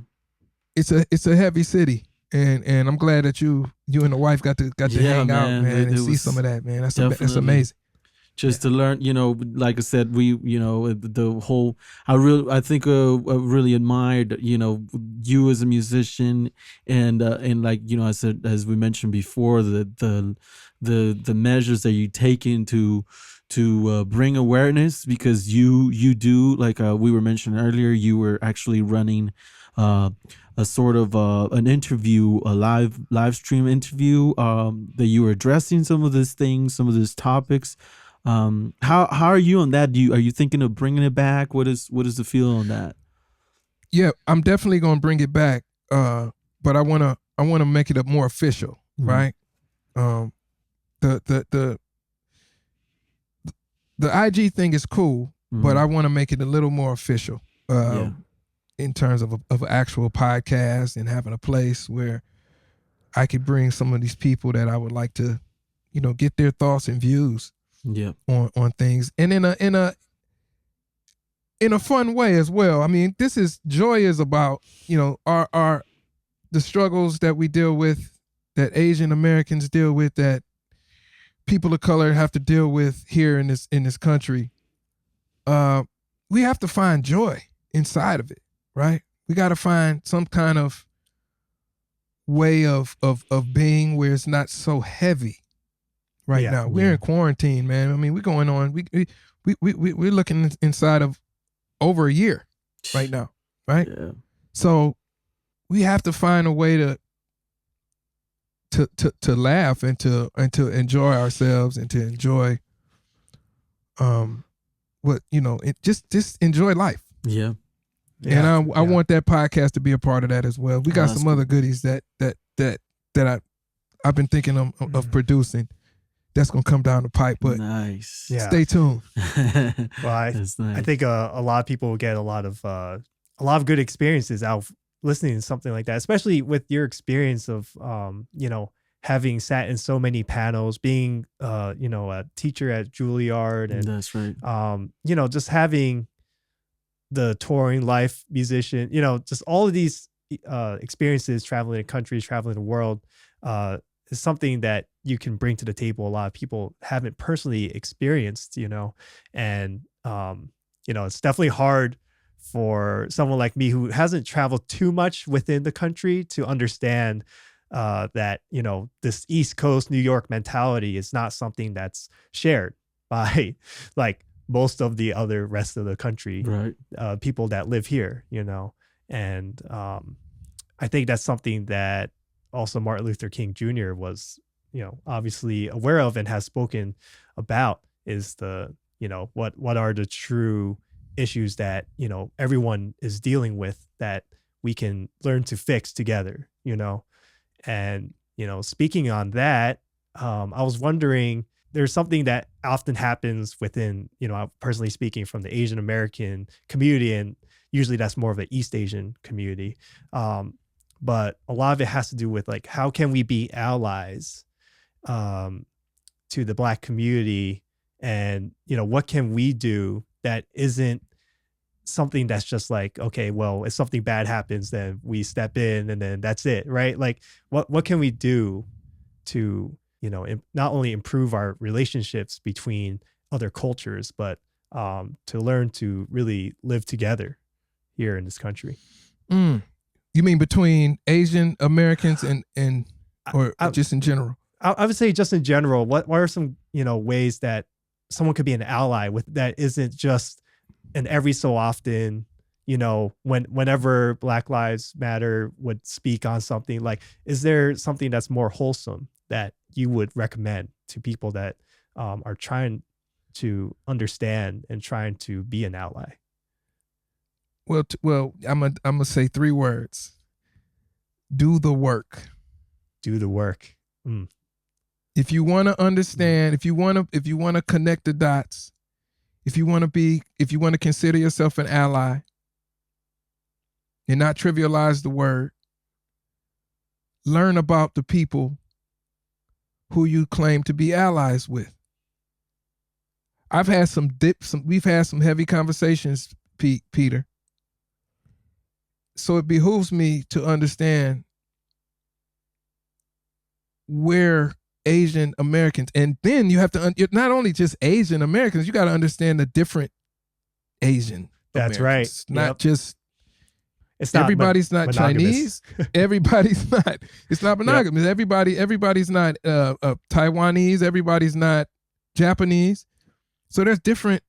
it's a heavy city, and I'm glad that you and the wife got to hang out, man, and see some of that, man. That's amazing. Just to learn, like I said, we, the whole, I think really admired, you as a musician, and like, I said, as we mentioned before, the measures that you take into to bring awareness, because you do, like we were mentioning earlier, you were actually running a sort of an interview, a live stream interview, that you were addressing some of these things, some of these topics. How are you on that? Are you thinking of bringing it back? What is the feel on that? Yeah, I'm definitely gonna bring it back. But I wanna make it more official, right? The IG thing is cool, but I want to make it a little more official, in terms of an actual podcast, and having a place where I could bring some of these people that I would like to, get their thoughts and views on things, and in a fun way as well. I mean, joy is about, our the struggles that we deal with, that Asian Americans deal with, that people of color have to deal with here in this country. We have to find joy inside of it, right? We got to find some kind of way of being where it's not so heavy. Right now, we're in quarantine, man. I mean, we're going on. We're looking inside of over a year right now, right? Yeah. So we have to find a way to laugh and to enjoy ourselves, and to enjoy just enjoy life. Yeah. And I want that podcast to be a part of that as well. We got some other goodies that I've been thinking of producing. That's gonna come down the pipe, but stay tuned. Well, I think a lot of people will get a lot of good experiences out of listening to something like that, especially with your experience of having sat in so many panels, being a teacher at Juilliard, and that's right. Just having the touring life musician, just all of these experiences, traveling to countries, traveling the world, is something that you can bring to the table. A lot of people haven't personally experienced, and it's definitely hard for someone like me who hasn't traveled too much within the country to understand that, this East Coast New York mentality is not something that's shared by like most of the other rest of the country, right? People that live here, and I think that's something that also Martin Luther King Jr. was, obviously aware of and has spoken about, is the, what are the true issues that, everyone is dealing with that we can learn to fix together, and, speaking on that, I was wondering, there's something that often happens within, personally speaking from the Asian American community, and usually that's more of the East Asian community. But a lot of it has to do with like, how can we be allies to the Black community? And, what can we do that isn't something that's just like, okay, well, if something bad happens, then we step in and then that's it, right? Like, what can we do to, not only improve our relationships between other cultures, but to learn to really live together here in this country? You mean between Asian Americans and or just in general? I would say just in general. What are some ways that someone could be an ally with, that isn't just an every so often, whenever Black Lives Matter would speak on something, like, is there something that's more wholesome that you would recommend to people that are trying to understand and trying to be an ally? Well, I'm gonna say 3 words. Do the work. Do the work. If you want to understand, if you want to connect the dots, if you want to consider yourself an ally and not trivialize the word, learn about the people who you claim to be allies with. We've had some heavy conversations, Peter. So it behooves me to understand where Asian Americans, and then you have to, not only just Asian Americans, you got to understand the different Asian That's Americans. right. Not just, it's not everybody's not monogamous. Chinese. Everybody's not, it's not monogamous. Yep. Everybody's not Taiwanese. Everybody's not Japanese. So there's different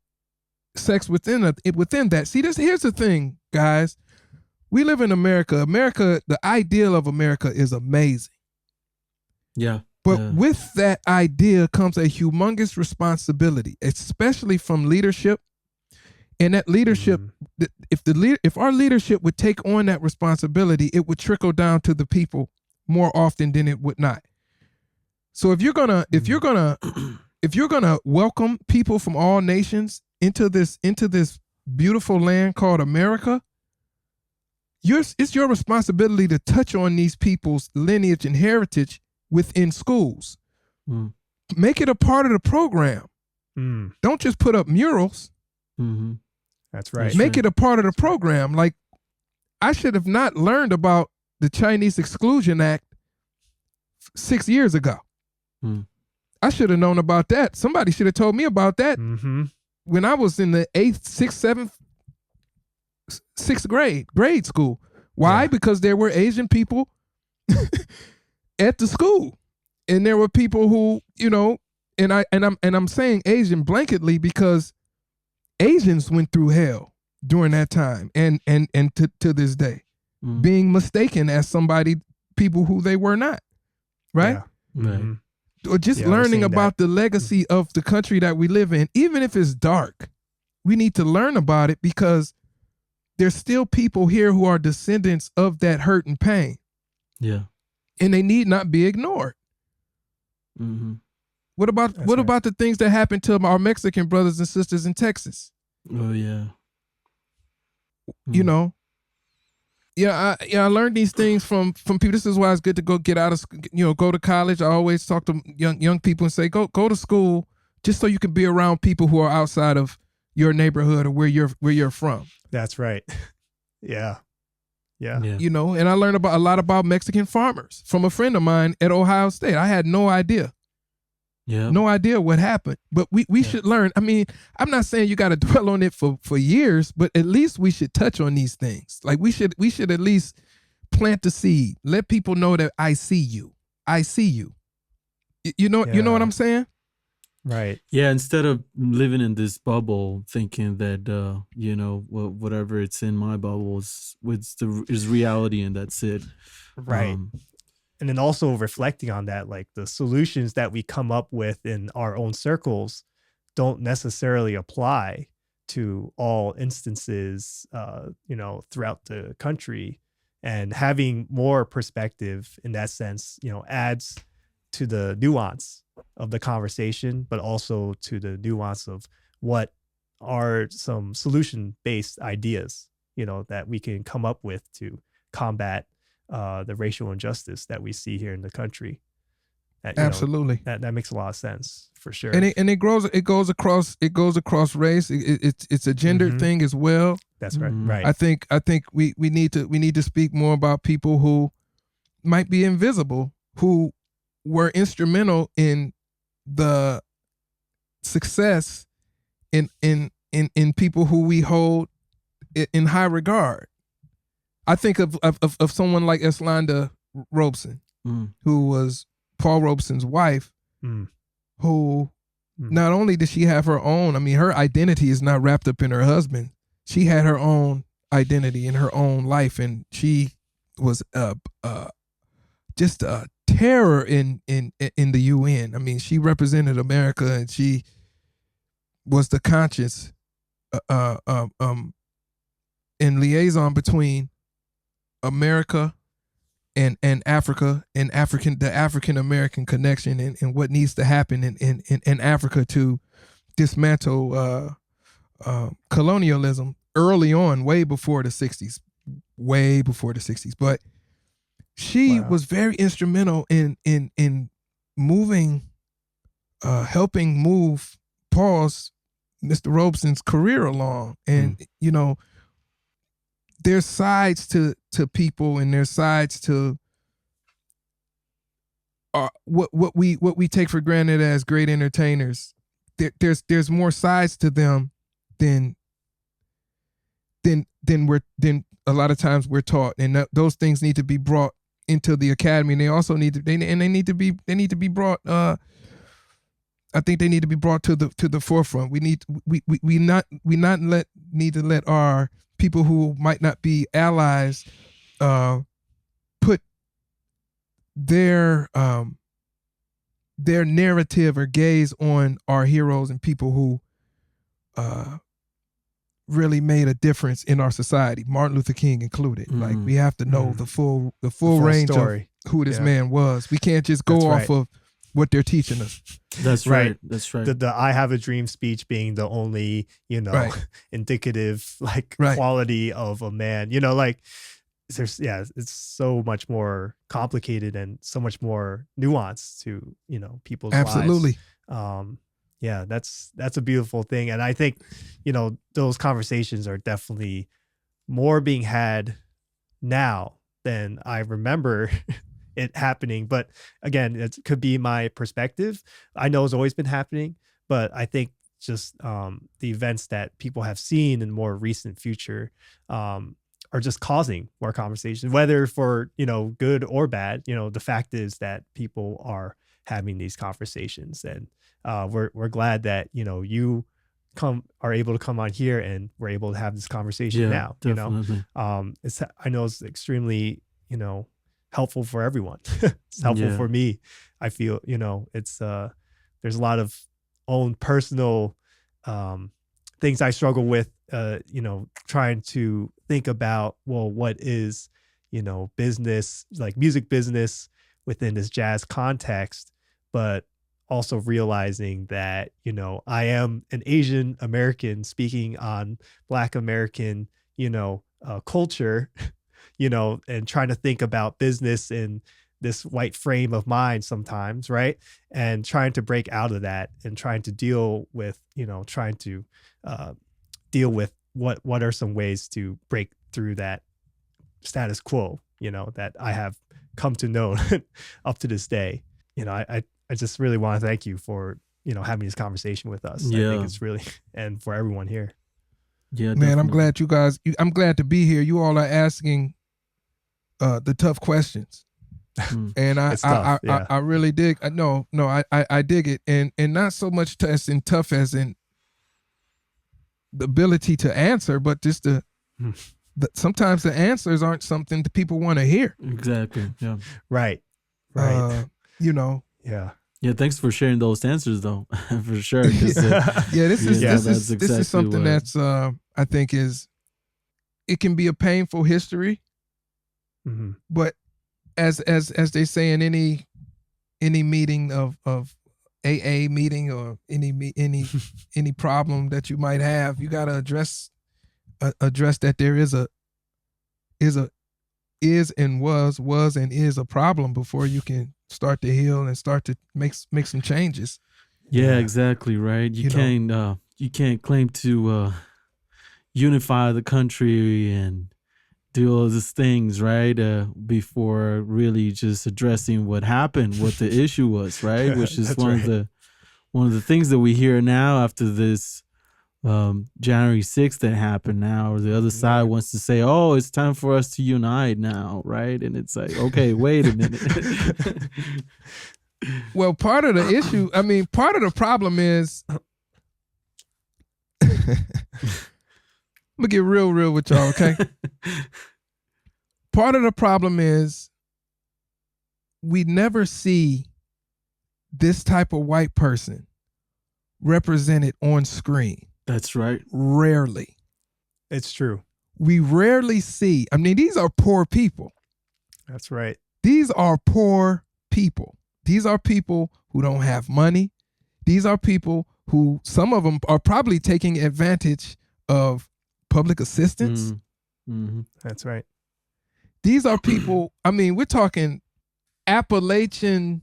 sects within that. See, here's the thing, guys. We live in America. The ideal of America is amazing. Yeah. But with that idea comes a humongous responsibility, especially from leadership. And that leadership, if our leadership would take on that responsibility, it would trickle down to the people more often than it would not. So if you're gonna welcome people from all nations into this beautiful land called America, it's your responsibility to touch on these people's lineage and heritage within schools. Make it a part of the program. Don't just put up murals. That's right. Make it a part of the program. Like, I should have not learned about the Chinese Exclusion Act 6 years ago. I should have known about that. Somebody should have told me about that when I was in the 8th, 6th, 7th, 6th grade school. Why? Because there were Asian people at the school, and there were people who, and I'm saying Asian blanketly because Asians went through hell during that time, and to this day, being mistaken as people who they were not, right? Right. Or just learning about the legacy of the country that we live in, even if it's dark, we need to learn about it because there's still people here who are descendants of that hurt and pain. Yeah. And they need not be ignored. What about the things that happened to our Mexican brothers and sisters in Texas? Oh yeah. I learned these things from people. This is why it's good to go get out of, go to college. I always talk to young people and say, go to school just so you can be around people who are outside of your neighborhood or where you're from. That's right. Yeah. And I learned a lot about Mexican farmers from a friend of mine at Ohio State. I had no idea. No idea what happened, but we should learn. I mean, I'm not saying you got to dwell on it for years, but at least we should touch on these things. Like we should at least plant the seed. Let people know that I see you. I see you. You know what I'm saying? Right. Yeah, instead of living in this bubble, thinking that whatever it's in my bubble is reality and that's it. Right. And then also reflecting on that, like the solutions that we come up with in our own circles don't necessarily apply to all instances, throughout the country. And having more perspective in that sense, adds to the nuance of the conversation, but also to the nuance of what are some solution based ideas, that we can come up with to combat the racial injustice that we see here in the country. Absolutely. That makes a lot of sense for sure. And it goes across race. It's a gender thing as well. That's right. Right. I think we need to speak more about people who might be invisible, who were instrumental in the success in people who we hold in high regard. I think of someone like Eslanda Robeson, who was Paul Robeson's wife, who not only did she have her own, I mean, her identity is not wrapped up in her husband. She had her own identity in her own life, and she was just a terror in the UN. I mean, she represented America, and she was the conscience and liaison between America and Africa and the African American connection and what needs to happen in Africa to dismantle colonialism early on, way before the 60s. But she was very instrumental in moving, helping move Mr. Robeson's career along. And there's sides to people, and there's sides to what we take for granted as great entertainers. There's more sides to them than a lot of times we're taught, and those things need to be brought into the academy. And they also need to be brought. I think they need to be brought to the forefront. We need to let our people who might not be allies put their narrative or gaze on our heroes and people who really made a difference in our society, Martin Luther King included. Like, we have to know the full range story of who this man was. We can't just go off of what they're teaching us. That's right. That's right. The I have a dream speech being the only, indicative quality of a man, it's so much more complicated and so much more nuance to, people's lives. Absolutely. That's a beautiful thing. And I think, those conversations are definitely more being had now than I remember it happening. But again, it could be my perspective. I know it's always been happening, but I think just the events that people have seen in more recent future are just causing more conversation, whether for, good or bad. The fact is that people are having these conversations, and we're glad that, you are able to come on here and we're able to have this conversation now. Definitely. I know it's extremely, helpful for everyone. It's helpful for me. I feel, it's there's a lot of own personal things I struggle with, trying to think about, well, what is, business, like music business within this jazz context, but also realizing that, I am an Asian American speaking on Black American, culture, and trying to think about business in this white frame of mind sometimes, right? And trying to break out of that and trying to deal with, what are some ways to break through that status quo, that I have come to know up to this day. I just really want to thank you for, having this conversation with us. I think it's really, and for everyone here. Yeah, man, I'm glad to be here. You all are asking the tough questions. And It's tough, yeah. I really dig. I dig it, and not so much as in tough as in the ability to answer, but just sometimes the answers aren't something that people want to hear. Exactly. Yeah. Right. Yeah. Yeah. Thanks for sharing those answers, though. For sure. This is something that's I think it can be a painful history, but as they say in any meeting of AA meeting or any problem that you might have, you got to address that there is and is a problem before you can start to heal and start to make some changes. Yeah, exactly. Right. You can't claim to unify the country and do all these things, right? Before really just addressing what happened, what the issue was, right? Which is one of the things that we hear now after this January 6th that happened now, or the other side wants to say, oh, it's time for us to unite now, right? And it's like, okay, wait a minute. Well, part of the issue, part of the problem is, I'm gonna get real with y'all, okay? Part of the problem is we never see this type of white person represented on screen. That's right. Rarely. It's true. We rarely see. These are poor people. That's right. These are poor people. These are people who don't have money. These are people who, some of them are probably taking advantage of public assistance. That's right. These are people, we're talking Appalachian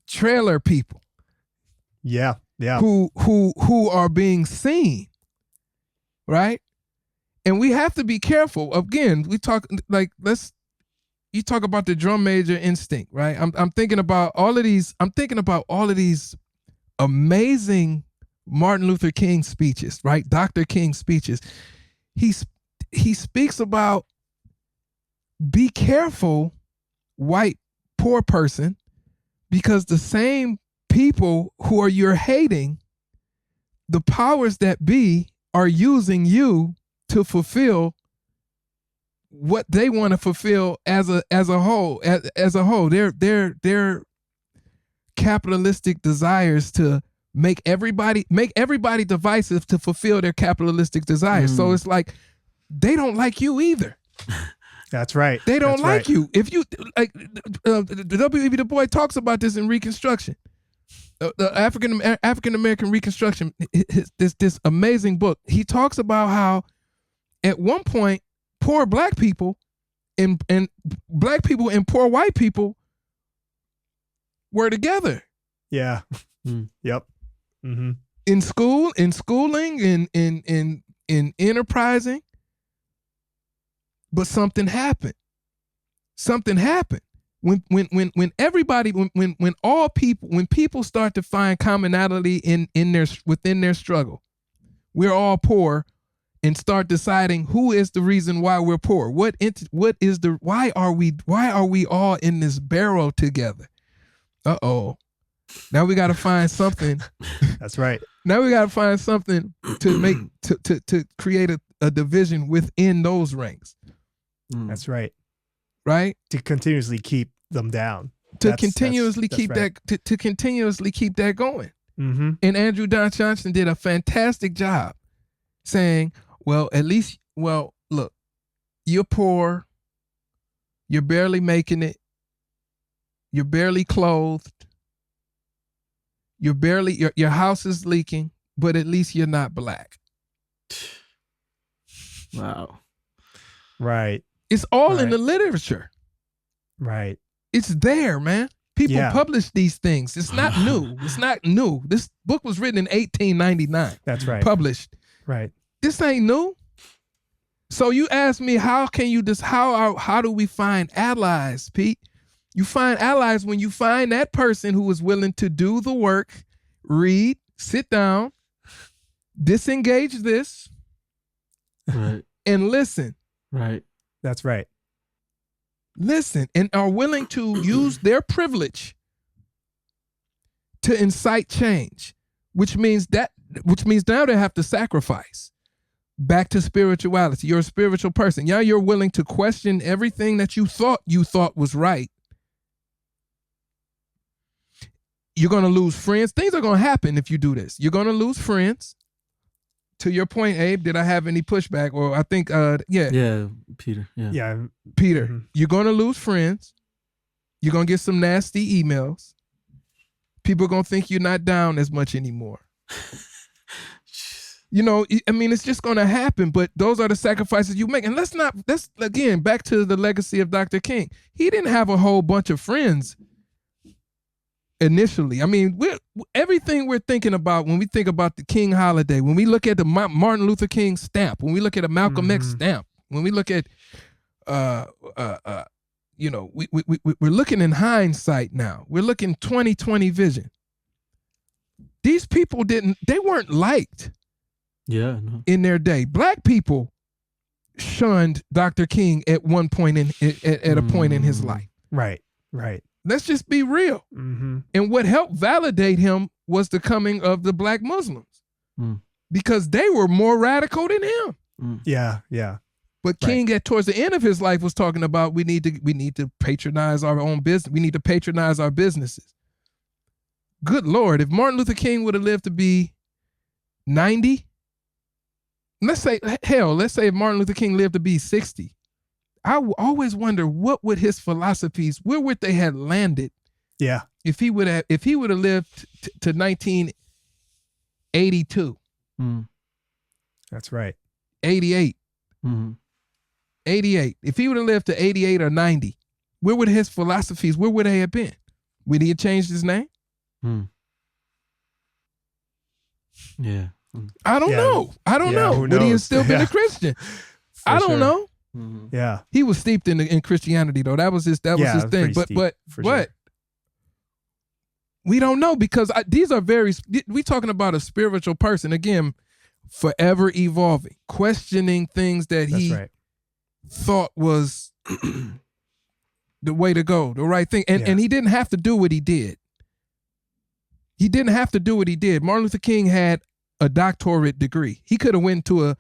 trailer people. Yeah. Who are being seen, right? And we have to be careful. Again, we talk you talk about the drum major instinct, right? I'm thinking about all of these. I'm thinking about all of these amazing Martin Luther King speeches, right? Dr. King speeches. He speaks about, be careful, white poor person, because the same people who are you're hating, the powers that be are using you to fulfill what they want to fulfill as a whole. Their capitalistic desires to make everybody divisive to fulfill their capitalistic desires. So it's like they don't like you either. That's right. They don't like you. If you like, W.E.B. Du Bois talks about this in Reconstruction. The African American Reconstruction, this amazing book. He talks about how at one point poor black people and black people and poor white people were together. Yeah. Yep. In schooling, in enterprising. But something happened. When people start to find commonality within their struggle, we're all poor, and start deciding who is the reason why we're poor. Why are we all in this barrel together? Uh-oh. Now we got to find something. That's right. Now we got to find something to make to create a division within those ranks. That's right. Right? To continuously keep them down. To continuously keep that going. And Andrew Don Johnson did a fantastic job saying, look, you're poor, you're barely making it, you're barely clothed, your house is leaking, but at least you're not black. Wow. Right. It's all in the literature. Right. It's there, man. People publish these things. It's not new. It's not new. This book was written in 1899. That's right. Published. Right. This ain't new. So you ask me, how do we find allies, Pete? You find allies when you find that person who is willing to do the work, read, sit down, disengage this, right, and listen. Right. That's right. listen, and are willing to use their privilege to incite change, which means now they have to sacrifice back to spirituality. You're a spiritual person. Now you're willing to question everything that you thought was right. You're going to lose friends. Things are going to happen if you do this. You're going to lose friends. To your point, Abe, did I have any pushback? Or I think, Yeah, Peter. Yeah. Peter, Mm-hmm. you're going to lose friends. You're going to get some nasty emails. People are going to think you're not down as much anymore. You know, I mean, it's just going to happen, but those are the sacrifices you make. And let's again, back to the legacy of Dr. King. He didn't have a whole bunch of friends initially. I mean, everything we're thinking about when we think about the King holiday, when we look at the Martin Luther King stamp, when we look at a Malcolm X stamp, when we look at, you know, we're looking in hindsight now. We're looking 2020 vision. These people they weren't liked in their day. Black people shunned Dr. King at one point at a point in his life. Right. Let's just be real. Mm-hmm. And what helped validate him was the coming of the Black Muslims, because they were more radical than him. Yeah. But King, towards the end of his life, was talking about we need to patronize our own business. We need to patronize our businesses. Good Lord, if Martin Luther King would have lived to be 90, let's say if Martin Luther King lived to be 60, I always wonder what would his philosophies, where would they have landed? Yeah. If he would have lived to 1982. That's right. 88. 88. If he would have lived to 88 or 90, where would his philosophies, where would they have been? Would he have changed his name? Yeah. I don't know. I don't know. Would he have still been a Christian? I don't know. Yeah. He was steeped in Christianity though. That was his thing. But we don't know, because we talking about a spiritual person, again, forever evolving, questioning things that he thought was the way to go, the right thing. And he didn't have to do what he did. He didn't have to do what he did. Martin Luther King had a doctorate degree. He could have went to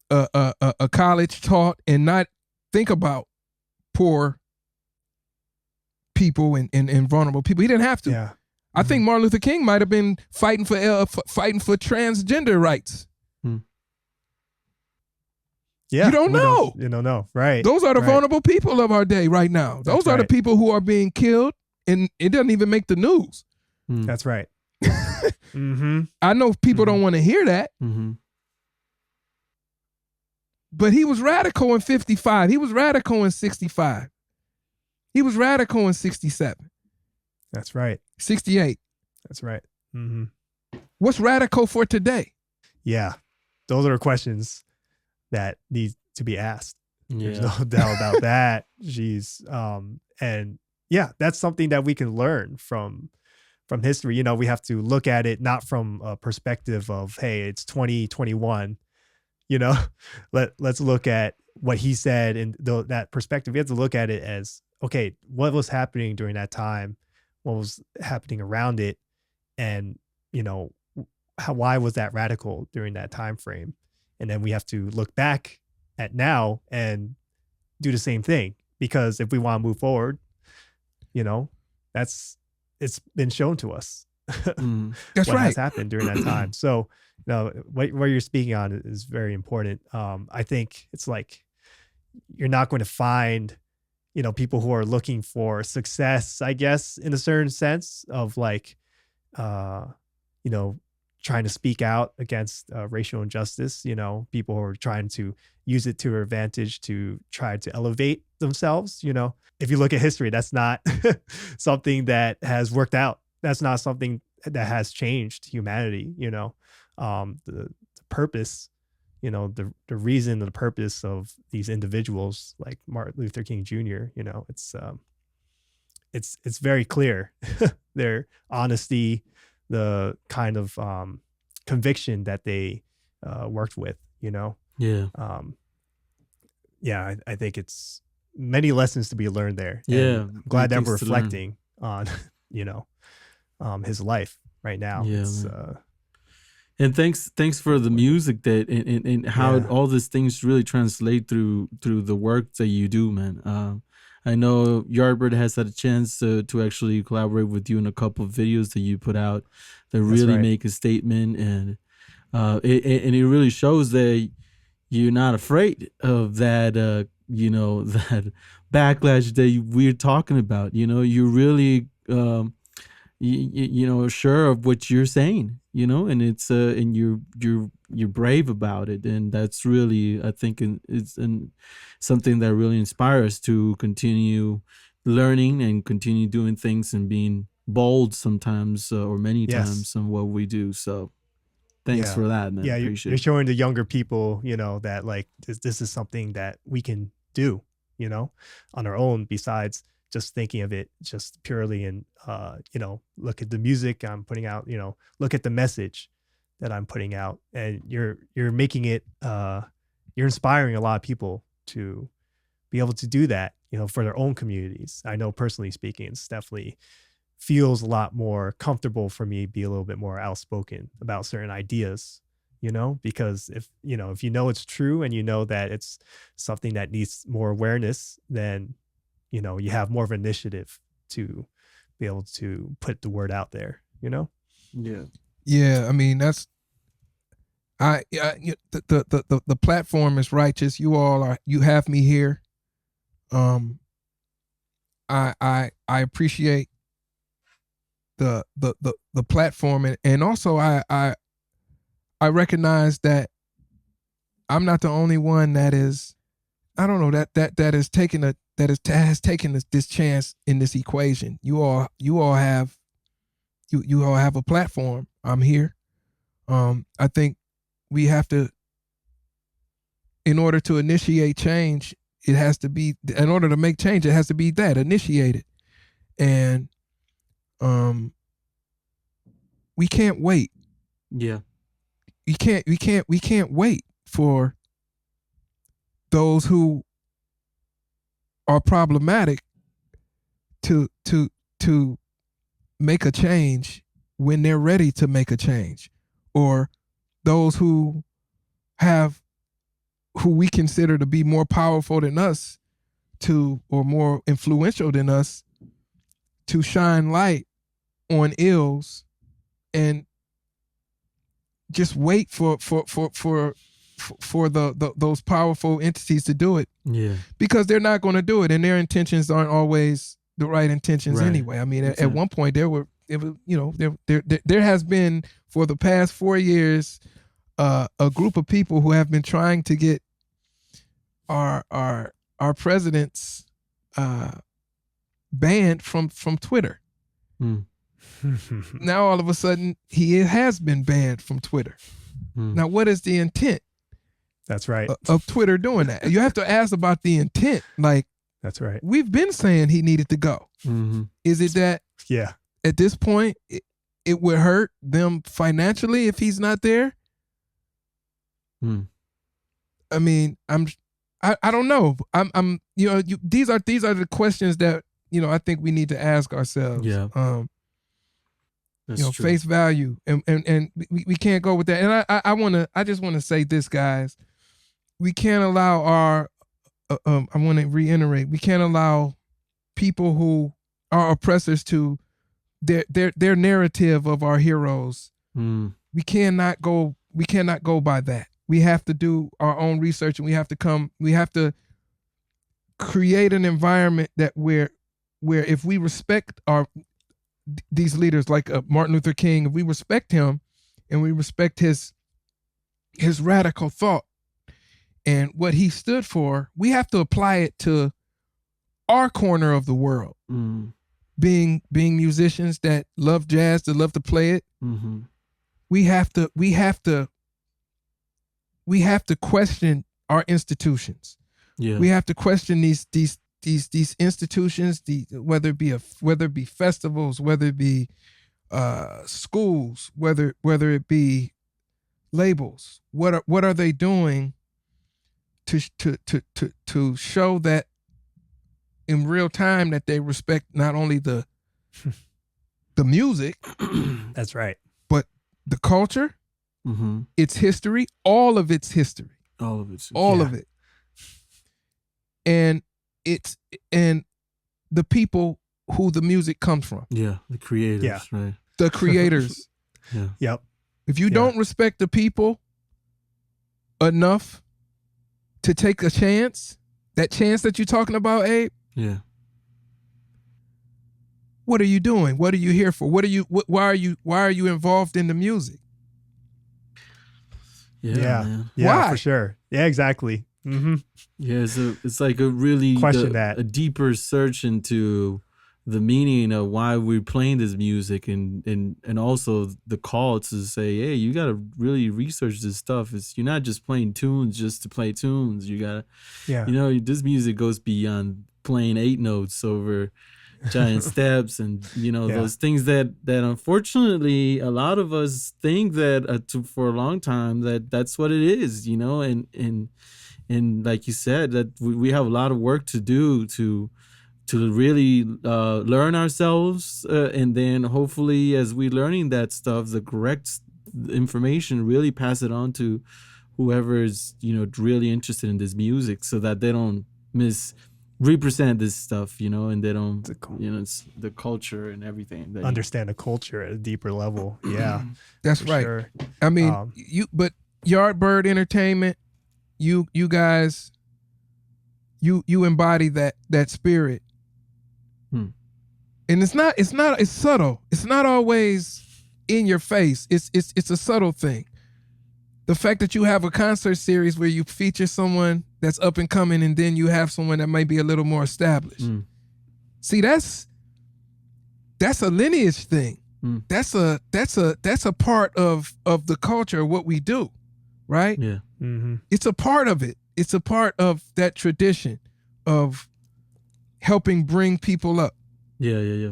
a college, taught, and not think about poor people and vulnerable people. He didn't have to. Yeah. I think Martin Luther King might have been fighting for transgender rights. Yeah. You don't know. You don't know. Right. Those are the vulnerable people of our day right now. Those are the people who are being killed, and it doesn't even make the news. That's right. I know people don't want to hear that. But he was radical in 55. He was radical in 65. He was radical in 67. That's right. 68. That's right. What's radical for today? Yeah. Those are questions that need to be asked. There's Yeah. no doubt about that. Jeez. And yeah, that's something that we can learn from history. You know, we have to look at it not from a perspective of, hey, it's 2021. You know, let's look at what he said in that perspective. We have to look at it as, okay, what was happening during that time? What was happening around it? And, you know, why was that radical during that time frame? And then we have to look back at now and do the same thing, because if we want to move forward, you know, it's been shown to us. That's what right. has happened during that time. So, you know, what you're speaking on is very important. I think it's like, you're not going to find, you know, people who are looking for success, I guess, in a certain sense of like, you know, trying to speak out against racial injustice, you know, people who are trying to use it to their advantage to try to elevate themselves. You know, if you look at history, that's not something that has worked out. That's not something that has changed humanity. You know, the purpose, you know, the reason, the purpose of these individuals like Martin Luther King Jr., you know, it's very clear. Their honesty, the kind of conviction that they worked with, you know. Yeah. Yeah, I think it's many lessons to be learned there. Yeah, And I'm glad that great we're things to learn. reflecting on, his life right now. Yeah, It's man. And thanks for the music that and how Yeah. all these things really translate through the work that you do, man. I know Yardbird has had a chance to actually collaborate with you in a couple of videos that you put out that That's really right. make a statement, and it really shows that you're not afraid of that that backlash that we're talking about. You're really sure of what you're saying, and it's and you're brave about it, and that's really, I think, it's something that really inspires us to continue learning and continue doing things and being bold sometimes, or many Yes. times, on what we do. So thanks Yeah. for that, man. Yeah, Appreciate you're it. showing the younger people, that like this is something that we can do, on our own, besides just thinking of it just purely in, look at the music I'm putting out, look at the message that I'm putting out, and you're making it, you're inspiring a lot of people to be able to do that, for their own communities. I know personally speaking, it's definitely feels a lot more comfortable for me to be a little bit more outspoken about certain ideas, because if it's true, and that it's something that needs more awareness, then you have more of an initiative to be able to put the word out there. Yeah. Yeah, I mean that's the platform is righteous. You have me here. I appreciate the platform, and also I recognize that I'm not the only one that is, I don't know, that is taking has taken this chance in this equation. You all have a platform. I'm here. I think we have to, in order to initiate change, it has to be, in order to make change, it has to be that initiated. And we can't wait. Yeah. We can't wait for those who are problematic to make a change when they're ready to make a change, or those who we consider to be more powerful than us or more influential than us, to shine light on ills, and just wait for those powerful entities to do it. Yeah. Because they're not going to do it, and their intentions aren't always the right intentions, Right. anyway. I mean, Exactly. at one point there has been, for the past 4 years, a group of people who have been trying to get our president's banned from Twitter. Now all of a sudden he has been banned from Twitter. Now what is the intent? That's right. Of Twitter doing that? You have to ask about the intent. Like, that's right. We've been saying he needed to go. Mm-hmm. Is it that at this point it would hurt them financially if he's not there? I mean, I don't know. I'm these are the questions that I think we need to ask ourselves. Yeah. That's true. Face value, and we can't go with that. And I just want to say this, guys. We can't allow our I want to reiterate, we can't allow people who are oppressors to their narrative of our heroes. We cannot go by that. We have to do our own research, and we have to create an environment that where if we respect these leaders like Martin Luther King, if we respect him and we respect his radical thought and what he stood for, we have to apply it to our corner of the world. Being musicians that love jazz, that love to play it, we have to question our institutions. Yeah. We have to question these institutions, whether it be festivals, whether it be schools, whether it be labels. What are they doing to show that in real time that they respect not only the music, That's right. but the culture, Mm-hmm. its history, all of its history, All of it. all of it, and the people who the music comes from. Yeah, the creators. Yeah. Right. The creators. Yeah. Yep. If you don't respect the people enough to take a chance, that chance that you're talking about, Abe, Yeah. what are you doing? What are you here for? Why are you involved in the music? Yeah. Man. Yeah, Why? for sure. Yeah, exactly. Mm-hmm. Yeah, it's like a really a deeper search into the meaning of why we're playing this music, and also the call to say, hey, you gotta really research this stuff. You're not just playing tunes just to play tunes. You gotta, this music goes beyond playing 8 notes over giant steps, and those things that unfortunately a lot of us think that for a long time that's what it is, and like you said, that we have a lot of work to do to really learn ourselves, and then hopefully as we're learning that stuff, the correct information, really pass it on to whoever is really interested in this music, so that they don't represent this stuff, and they don't, it's the culture and everything. Understand the culture at a deeper level. Yeah, that's right. Sure. I mean, but Yardbird Entertainment, you guys, you embody that spirit, and it's subtle. It's not always in your face. It's a subtle thing. The fact that you have a concert series where you feature someone that's up and coming, and then you have someone that might be a little more established. See, that's a lineage thing. That's a part of the culture of what we do, right? Yeah. Mm-hmm. It's a part of it. It's a part of that tradition of helping bring people up. Yeah.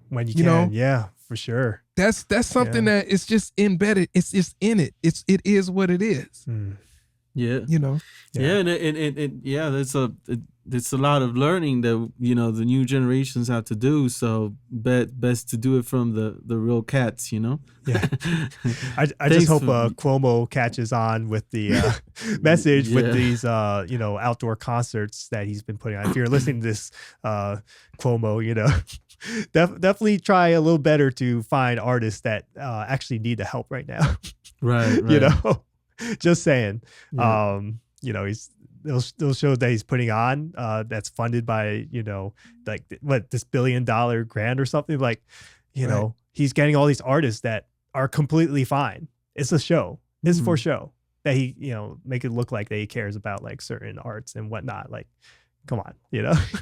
When you can, yeah, for sure. That's something that is just embedded. It's just in it. It is what it is. Yeah. Yeah, and it's a lot of learning that the new generations have to do. So best to do it from the real cats. Yeah. I just hope Cuomo catches on with the message with these outdoor concerts that he's been putting on. If you're listening to this, Cuomo, definitely try a little better to find artists that actually need the help right now. Right. Just saying. Yeah. He's those shows that he's putting on that's funded by like this $1 billion grant or something, like he's getting all these artists that are completely fine. It's a show. It's for show that he make it look like that he cares about like certain arts and whatnot. Like, come on,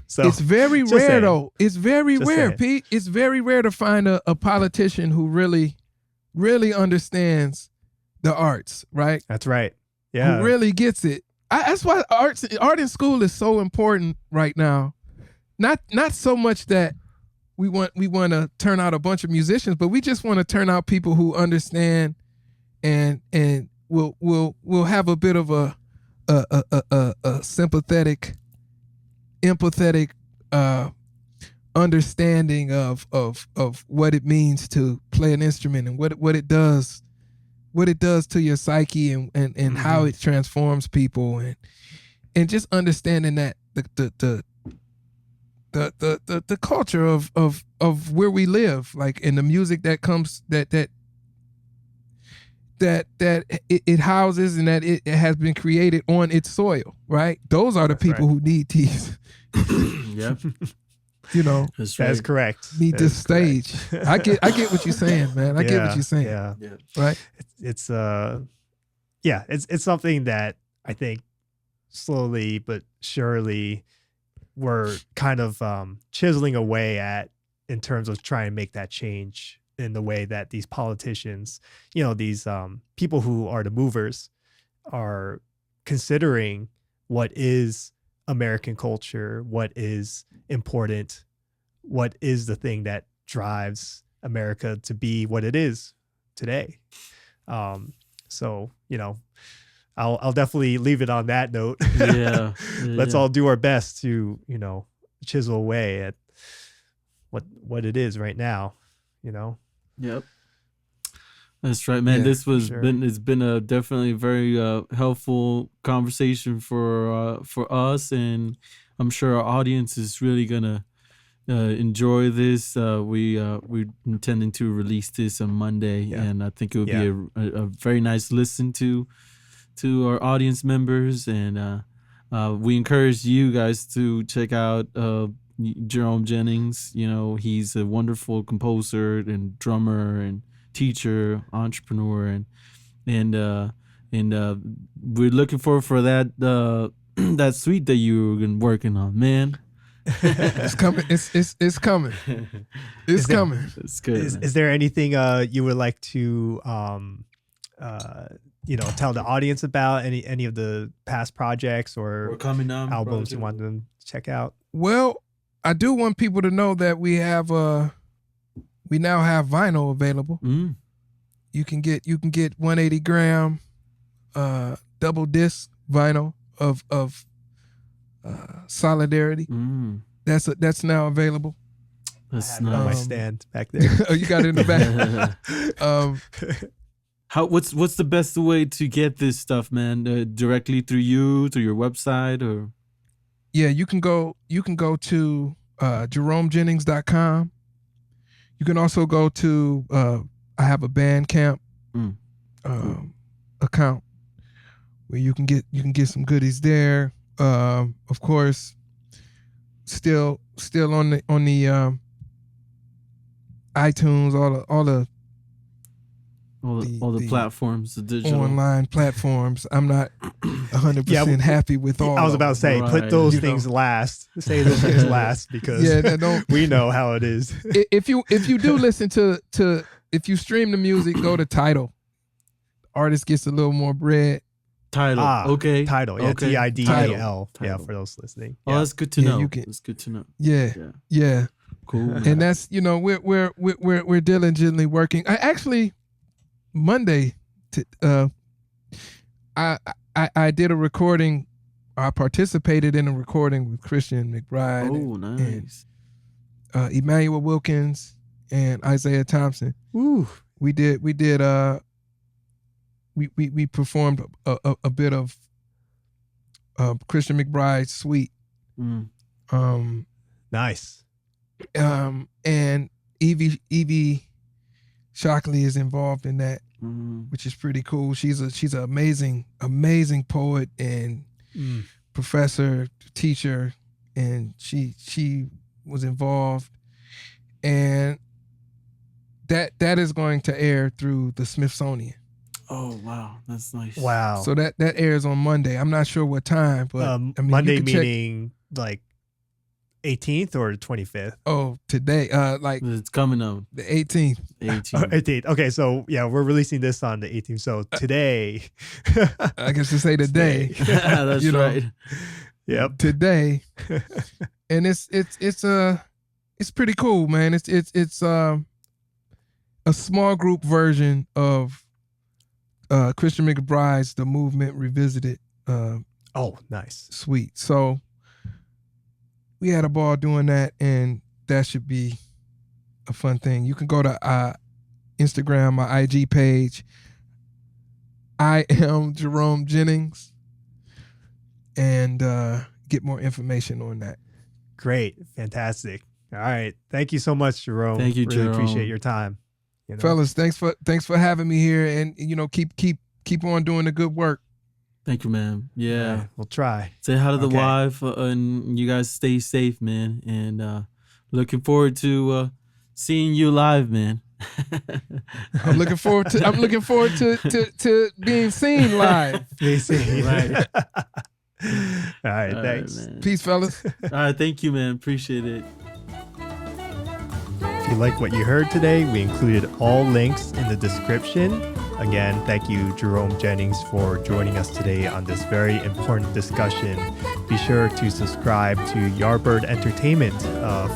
So it's very rare though. It's very Just rare, saying. Pete. It's very rare to find a politician who really, really understands the arts, right? That's right. Yeah. Who really gets it. That's why art in school is so important right now. Not so much that we want to turn out a bunch of musicians, but we just want to turn out people who understand and will have a bit of a sympathetic, empathetic understanding of what it means to play an instrument and what it does to your psyche and how it transforms people, and just understanding that the culture of where we live, like, in the music that comes that it houses and that it has been created on its soil, right? Those are the people who need these. Yeah. That's correct. Need this stage. I get what you're saying, man. I get what you're saying. Yeah. Right. It's something that I think slowly but surely we're kind of chiseling away at, in terms of trying to make that change in the way that these politicians, these people who are the movers, are considering what is American culture, what is important, what is the thing that drives America to be what it is today. So, I'll definitely leave it on that note. Yeah. Let's all do our best to, chisel away at what it is right now, you know. Yep. That's right, man. Yeah, This was sure. it's been a definitely very helpful conversation for us, and I'm sure our audience is really gonna enjoy this. We're intending to release this on Monday, and I think it would be a very nice listen to our audience members, and we encourage you guys to check out Jerome Jennings. You know, he's a wonderful composer and drummer and teacher, entrepreneur, and we're looking forward for that that suite that you've been working on, man. It's coming. It's coming. It's coming. It's good. Is there anything you would like to tell the audience about, any of the past projects or coming on albums you want them to check out? Well, I do want people to know that we now have vinyl available. You can get 180 gram double disc vinyl of Solidarity. That's now available. That's I have it on my stand back there. Oh, you got it in the back. What's the best way to get this stuff, man? Directly through you, through your website, or? Yeah, you can go to jeromejennings.com. You can also go to I have a Bandcamp account where you can get some goodies there. Of course, still on the iTunes, all the platforms, the digital online platforms. I'm not 100% happy with all. I was about to say, put those things last. Say those things last, because we know how it is. If you do listen to if you stream the music, go to Tidal. Artist gets a little more bread. Tidal, okay. Tidal, yeah, okay. Tidal, yeah, for those listening. Oh, that's good to know. That's good to know. Yeah. Cool. Man. And that's we're diligently working. I actually Monday, I did a recording. I participated in a recording with Christian McBride. Oh, nice. And, Emmanuel Wilkins and Isaiah Thompson. Ooh, we performed a bit of Christian McBride's suite. Nice. And Evie Shockley is involved in that, which is pretty cool. She's an amazing poet and professor, teacher, and she was involved, and that is going to air through the Smithsonian. Oh wow, that's nice. Wow. So that airs on Monday. I'm not sure what time, but I mean, Monday meaning like 18th or 25th? Oh, today. Like it's coming up. The 18th. 18th. Okay, so yeah, we're releasing this on the 18th. So today. I guess to say today. That's right. Yep. Today. And it's pretty cool, man. It's a small group version of Christian McBride's The Movement Revisited. Oh, nice. Suite. So we had a ball doing that, and that should be a fun thing. You can go to Instagram, my IG page. I am Jerome Jennings, and get more information on that. Great. Fantastic. All right. Thank you so much, Jerome. Thank you, really Jerome. Appreciate your time. You know? Fellas, thanks for having me here, and keep on doing the good work. Thank you, man. Yeah. We'll try. Say hi to the wife, and you guys stay safe, man. And looking forward to seeing you live, man. I'm looking forward to being seen live. Being seen. Right. All right, thanks. Right, peace, fellas. All right, thank you, man. Appreciate it. If you like what you heard today, we included all links in the description. Again, thank you, Jerome Jennings, for joining us today on this very important discussion. Be sure to subscribe to Yardbird Entertainment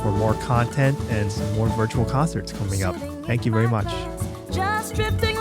for more content and some more virtual concerts coming up. Thank you very much. Just drifting